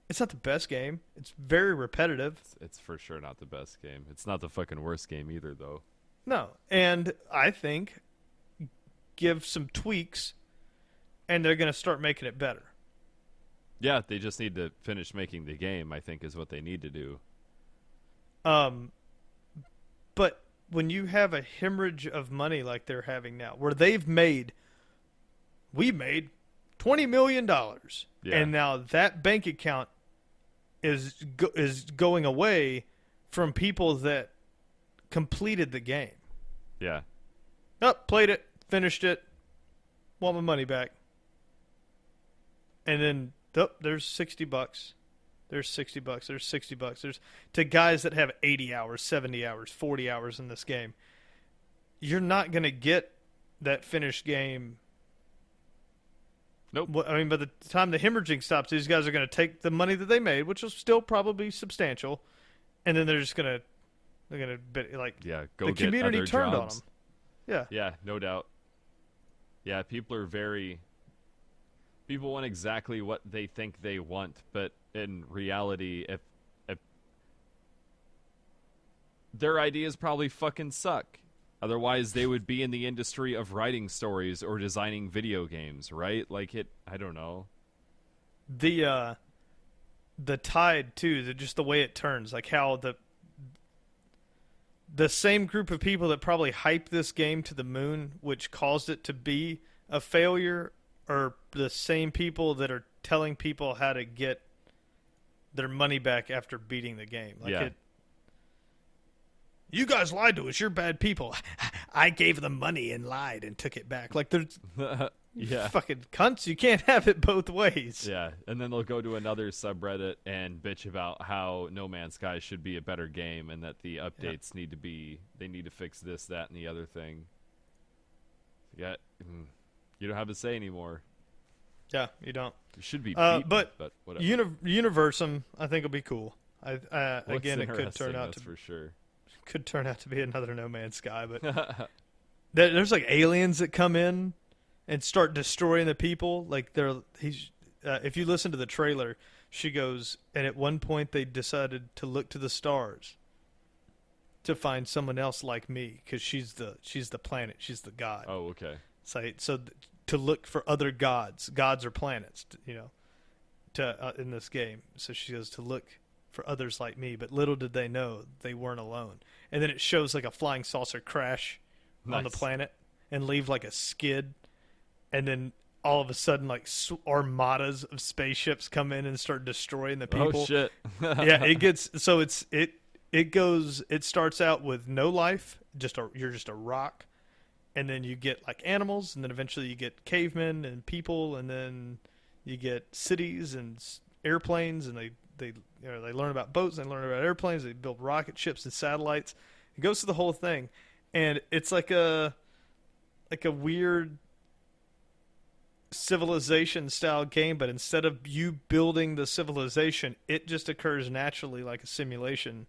It's not the best game. It's very repetitive. It's for sure not the best game. It's not the fucking worst game either, though. No, and I think give some tweaks, and they're going to start making it better. Yeah, they just need to finish making the game, I think, is what they need to do. Um, but when you have a hemorrhage of money like they're having now, where we made $20 million, Yeah. and now that bank account is going away from people that completed the game. Yeah. Played it, finished it, want my money back, and then there's $60. There's $60. There's $60. There's to guys that have 80 hours, 70 hours, 40 hours in this game. You're not going to get that finished game. Nope. I mean, by the time the hemorrhaging stops, these guys are going to take the money that they made, which is still probably substantial, and then they're going to go the get community other turned jobs. on them. Yeah. Yeah, no doubt. Yeah, people want exactly what they think they want, but in reality, if their ideas probably fucking suck. Otherwise, they would be in the industry of writing stories or designing video games, right? I don't know. The tide too, just the way it turns, like how the same group of people that probably hyped this game to the moon, which caused it to be a failure, are the same people that are telling people how to get their money back after beating the game. You guys lied to us. You're bad people. I gave them money and lied and took it back. Like, there's fucking cunts. You can't have it both ways. Yeah, and then they'll go to another subreddit and bitch about how No Man's Sky should be a better game and that the updates need to fix this, that, and the other thing. Yeah, you don't have a say anymore. Yeah, you don't. You should be beaten, but whatever. Universum, I think, will be cool. Again, it could turn out for sure. Could turn out to be another No Man's Sky, but there's like aliens that come in and start destroying the people. Like if you listen to the trailer, she goes, and at one point they decided to look to the stars to find someone else like me because she's the planet, she's the god. Oh, okay. So to look for other gods or planets, in this game. So she goes to look for others like me, but little did they know they weren't alone. And then it shows like a flying saucer crash on the planet and leave like a skid, and then all of a sudden like armadas of spaceships come in and start destroying the people. Oh shit. Yeah, it starts out with no life, you're just a rock, and then you get like animals, and then eventually you get cavemen and people, and then you get cities and airplanes, and they learn about boats, they learn about airplanes, they build rocket ships and satellites. It goes through the whole thing, and it's like a weird civilization style game, but instead of you building the civilization, it just occurs naturally like a simulation.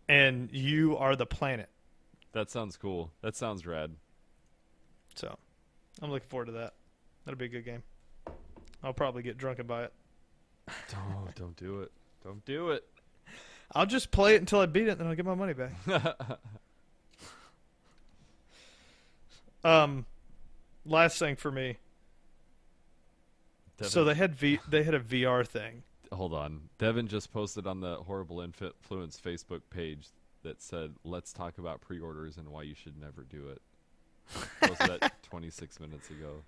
And you are the planet. That sounds cool. That sounds rad. So, I'm looking forward to that. That'll be a good game. I'll probably get drunk and buy it. Don't do it. Don't do it. I'll just play it until I beat it, and then I'll get my money back. Last thing for me. Devin, So they had a VR thing. hold on. Devin just posted on the Horrible Influence Facebook page that said, "Let's talk about pre-orders and why you should never do it." Posted that 26 minutes ago.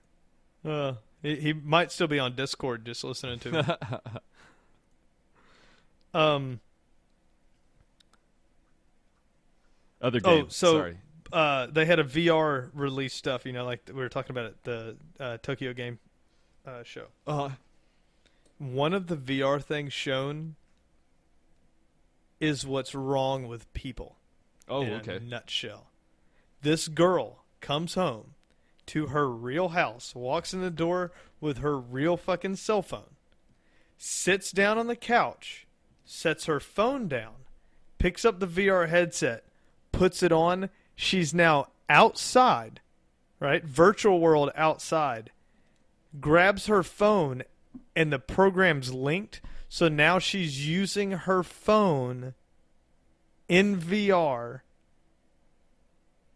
He might still be on Discord just listening to me. Other games. Sorry. They had a VR release stuff, like we were talking about at the Tokyo Game show. One of the VR things shown is what's wrong with people. Oh, in okay. a nutshell. This girl comes home to her real house, walks in the door with her real fucking cell phone, sits down on the couch, sets her phone down, picks up the VR headset, puts it on. She's now outside, right? Virtual world outside. Grabs her phone, and the program's linked. So now she's using her phone in VR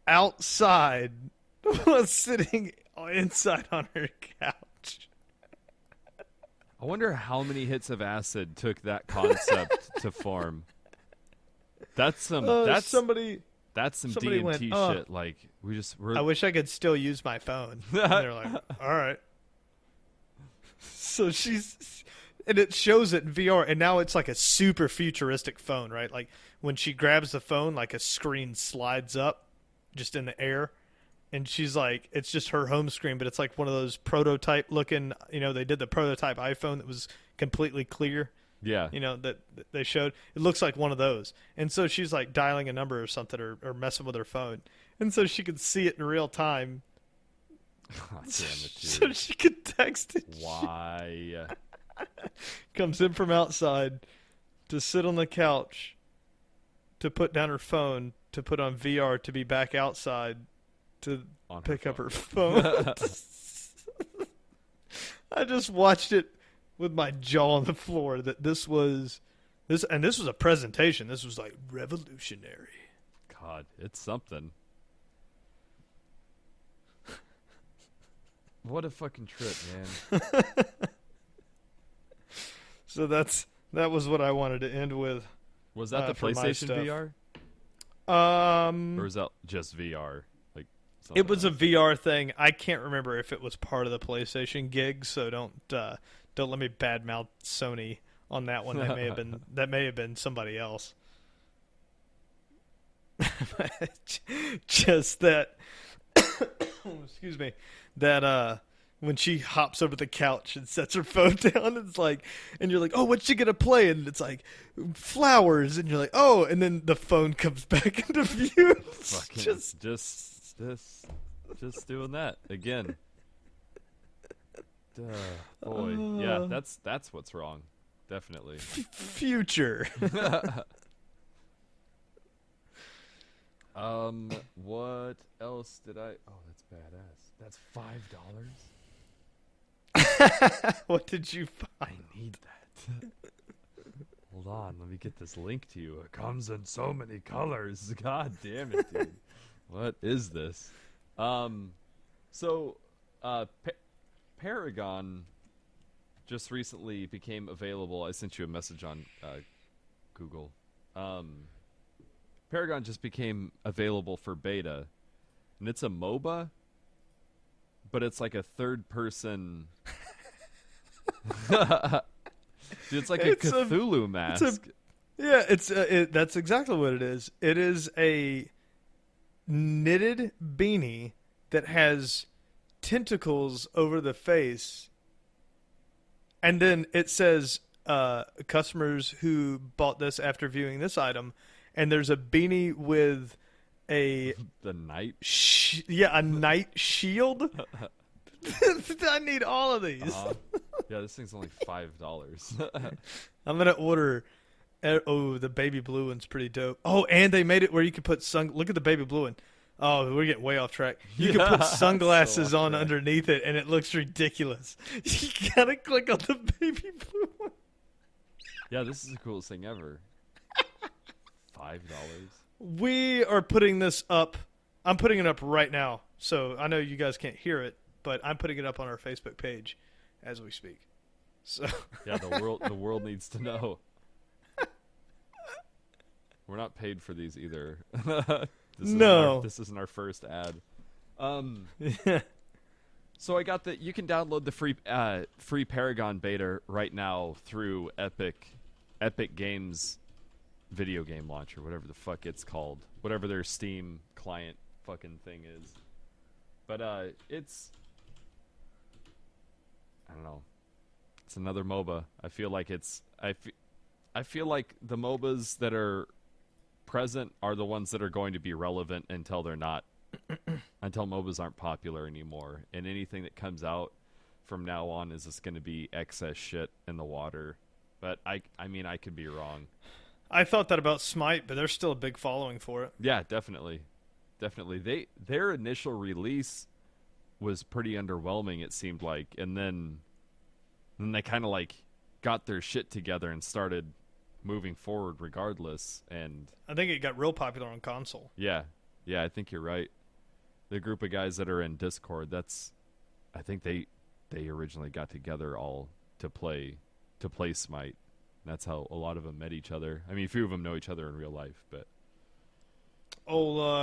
outside while sitting inside on her couch. I wonder how many hits of acid took that concept to form. That's some that's some somebody DMT went, shit. Like I wish I could still use my phone. And they're like, all right. So and it shows it in VR, and now it's like a super futuristic phone, right? Like when she grabs the phone, like a screen slides up just in the air, and she's like, it's just her home screen, but it's like one of those prototype looking, they did the prototype iPhone that was completely clear. Yeah. That they showed. It looks like one of those. And so she's like dialing a number or something or messing with her phone. And so she could see it in real time. Oh, damn it, dude. So she could text it. Why? Comes in from outside to sit on the couch, to put down her phone, to put on VR, to be back outside to pick up her phone. I just watched it with my jaw on the floor that this was a presentation. This was like revolutionary. God, it's something. What a fucking trip, man. So that was what I wanted to end with. Was that the PlayStation VR? Or was that just VR? Like it was a VR thing. I can't remember if it was part of the PlayStation gig, so don't let me badmouth Sony on that one. That may have been somebody else. Just that excuse me. That when she hops over the couch and sets her phone down, it's like, and you're like, oh, what's she gonna play? And it's like flowers, and you're like, oh, and then the phone comes back into view. Fucking just doing that again. Boy, yeah, that's what's wrong. Definitely. Future. What else did I? Oh, that's badass. That's $5. What did you find? I need that. Hold on, let me get this link to you. It comes in so many colors. God damn it, dude. What is this? Paragon just recently became available. I sent you a message on Google. Paragon just became available for beta, and it's a MOBA, but it's like a third-person. Dude, it's like a Cthulhu mask. That's exactly what it is. It is a knitted beanie that has tentacles over the face, and then it says customers who bought this after viewing this item, and there's a beanie with a the knight a knight shield. I need all of these. Yeah, this thing's only $5. I'm gonna order. Oh, the baby blue one's pretty dope. Oh, and they made it where you can put look at the baby blue one. Oh, we're getting way off track. You can put sunglasses on underneath it, and it looks ridiculous. You gotta click on the baby blue one. Yeah, this is the coolest thing ever. $5. We are putting this up. I'm putting it up right now, so I know you guys can't hear it, but I'm putting it up on our Facebook page as we speak. So yeah, the world needs to know. We're not paid for these either. This isn't our first ad. So I got you can download the free Paragon beta right now through Epic Games video game launcher, whatever the fuck it's called, whatever their Steam client fucking thing is. But it's, I don't know, it's another MOBA. I feel like I feel like the MOBAs that are present are the ones that are going to be relevant until they're not, until MOBAs aren't popular anymore, and anything that comes out from now on is just going to be excess shit in the water. But I mean, I could be wrong. I thought that about Smite, but there's still a big following for it. Yeah, definitely. Their initial release was pretty underwhelming, it seemed like, and then they kind of like got their shit together and started moving forward regardless. And I think it got real popular on console. Yeah, I think you're right. The group of guys that are in Discord, I think they originally got together all to play Smite. And that's how a lot of them met each other. I mean, a few of them know each other in real life, but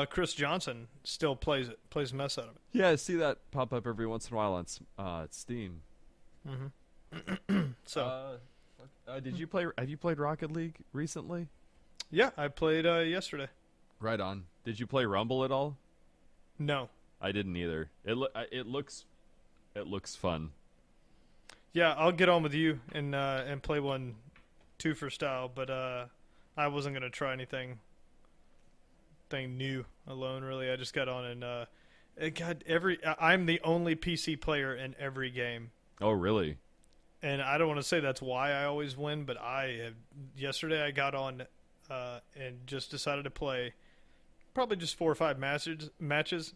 Chris Johnson still plays the mess out of it. yeah, I see that pop up every once in a while on Steam. Mm-hmm. So, did you play? Have you played Rocket League recently? yeah, I played yesterday. Right on. Did you play Rumble at all? No. I didn't either. It looks fun. Yeah, I'll get on with you and play one, two for style, but I wasn't gonna try anything new alone. Really, I just got on and I'm the only PC player in every game. Oh, really? And I don't want to say that's why I always win, but yesterday I got on and just decided to play probably just 4 or 5 matches,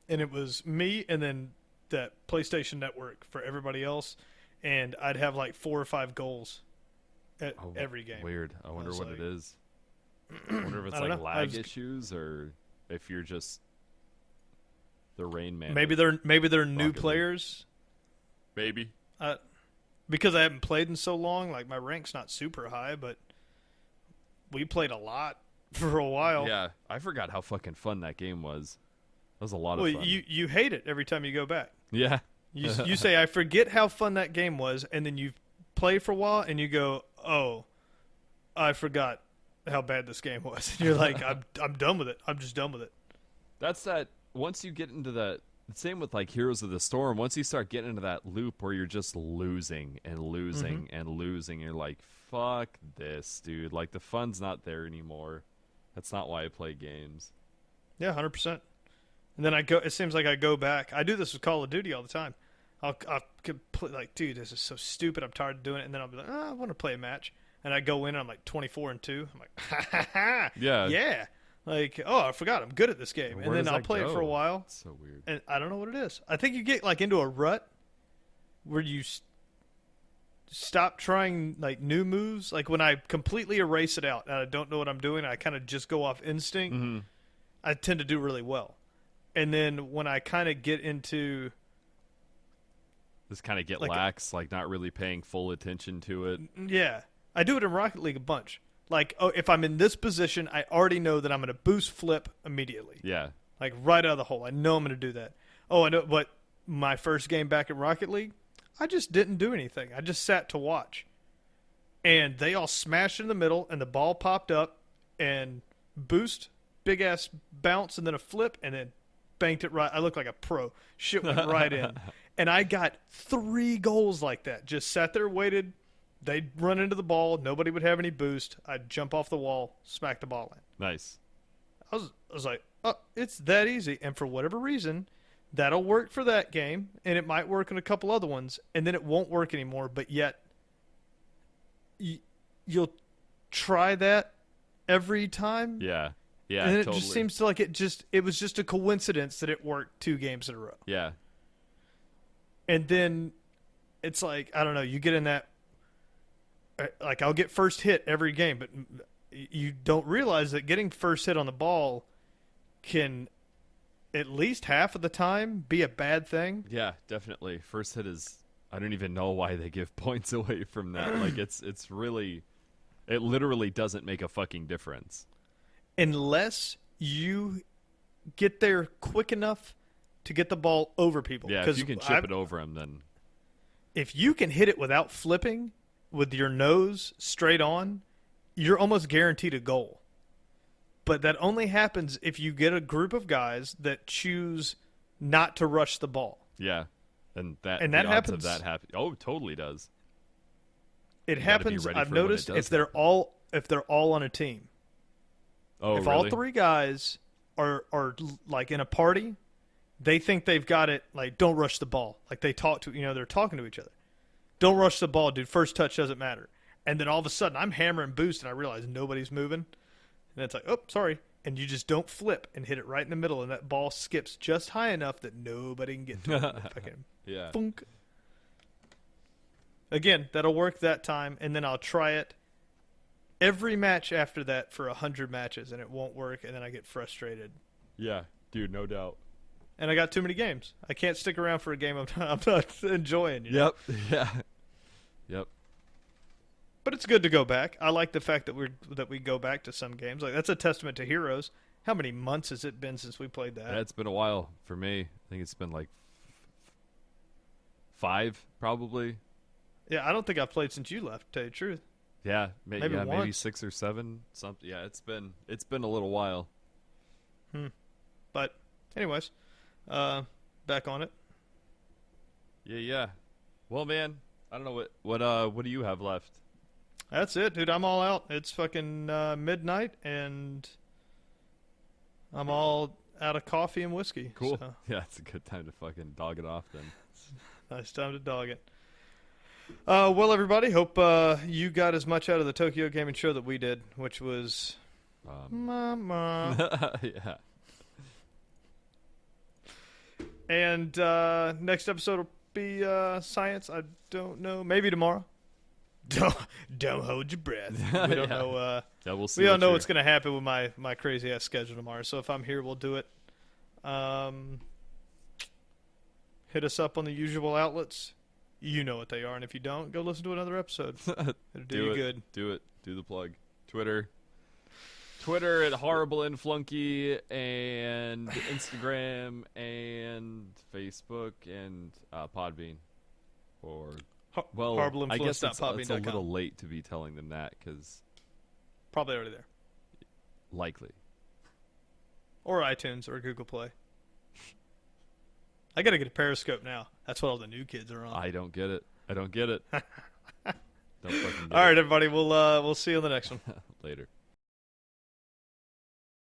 and it was me and then that PlayStation Network for everybody else, and I'd have like 4 or 5 goals at every game. Weird. I wonder what it is. I wonder if it's like lag issues or if you're just the Rain Man. Maybe they're new players. Maybe. Because I haven't played in so long, like my rank's not super high, but we played a lot for a while. Yeah, I forgot how fucking fun that game was. That was a lot of fun. You hate it every time you go back. Yeah. You say, I forget how fun that game was, and then you play for a while, and you go, oh, I forgot how bad this game was. And you're like, I'm done with it. I'm just done with it. That's that, once you get into that, same with like Heroes of the Storm, once you start getting into that loop where you're just losing and losing and losing, you're like, fuck this, dude. Like, the fun's not there anymore. That's not why I play games. Yeah, 100%. And then it seems like I go back. I do this with Call of Duty all the time. I'll like, dude, this is so stupid. I'm tired of doing it. And then I'll be like, I want to play a match. And I go in and I'm like 24-2. I'm like, ha ha ha. Yeah. Like, oh, I forgot I'm good at this game. And then I'll play it for a while. It's so weird. And I don't know what it is. I think you get like into a rut where you stop trying like new moves. Like when I completely erase it out and I don't know what I'm doing, I kind of just go off instinct. I tend to do really well. And then when I kind of get into just kind of get lax, like not really paying full attention to it. Yeah. I do it in Rocket League a bunch. Like, oh, if I'm in this position, I already know that I'm going to boost flip immediately. Yeah. Like, right out of the hole. I know I'm going to do that. Oh, I know, but my first game back at Rocket League, I just didn't do anything. I just sat to watch. And they all smashed in the middle, and the ball popped up, and boost, big-ass bounce, and then a flip, and then banked it right. I looked like a pro. Shit went right in. And I got 3 goals like that. Just sat there, waited. They'd run into the ball. Nobody would have any boost. I'd jump off the wall, smack the ball in. Nice. I was like, oh, it's that easy. And for whatever reason, that'll work for that game, and it might work in a couple other ones, and then it won't work anymore. But yet, you'll try that every time. Yeah. Yeah, and then totally. It just seems to like it was just a coincidence that it worked 2 games in a row. Yeah. And then it's like, I don't know, you get in that, like I'll get first hit every game, but you don't realize that getting first hit on the ball can at least half of the time be a bad thing. Yeah, definitely. First hit is, I don't even know why they give points away from that. Like it's really, it literally doesn't make a fucking difference. Unless you get there quick enough to get the ball over people. Yeah, if you can chip it over them, then. If you can hit it without flipping, with your nose straight on, you're almost guaranteed a goal. But that only happens if you get a group of guys that choose not to rush the ball. Yeah, and that happens. Oh, totally does. It happens. I've noticed if they're all on a team. Oh, if really? all 3 guys are like in a party, they think they've got it. Like, don't rush the ball. Like they're talking to each other. Don't rush the ball, dude. First touch doesn't matter. And then all of a sudden, I'm hammering boost, and I realize nobody's moving. And it's like, oh, sorry. And you just don't flip and hit it right in the middle, and that ball skips just high enough that nobody can get to it. Yeah. Funk. Again, that'll work that time, and then I'll try it every match after that for 100 matches, and it won't work, and then I get frustrated. Yeah, dude, no doubt. and I got too many games. I can't stick around for a game I'm not enjoying. You know? Yep. Yeah. Yep. But it's good to go back. I like the fact that we go back to some games. Like that's a testament to Heroes. How many months has it been since we played that? Yeah, it's been a while for me. I think it's been like 5, probably. Yeah, I don't think I've played since you left. To tell you the truth. Yeah, maybe once. 6 or 7. Something. Yeah, it's been a little while. But, anyways, back on it. Yeah. Well, man, I don't know what do you have left? That's it, dude. I'm all out. It's fucking midnight, and I'm all out of coffee and whiskey. Cool. So. Yeah, it's a good time to fucking dog it off then. Nice time to dog it. Well, everybody, hope you got as much out of the Tokyo Gaming Show that we did, which was Mama. Yeah. And next episode will be science. I don't know. Maybe tomorrow. Don't hold your breath. We don't know. Yeah, we'll see. We don't know what's going to happen with my crazy ass schedule tomorrow. So if I'm here, we'll do it. Hit us up on the usual outlets. You know what they are, and if you don't, go listen to another episode. It'll do you good. Do it. Do the plug. Twitter at Horrible and Flunky, and Instagram and Facebook and Podbean. Or I guess it's a little late to be telling them that because probably already there. Likely. Or iTunes or Google Play. I gotta get a Periscope now. That's what all the new kids are on. I don't get it. Don't fucking get all right, everybody. We'll see you on the next one. Later.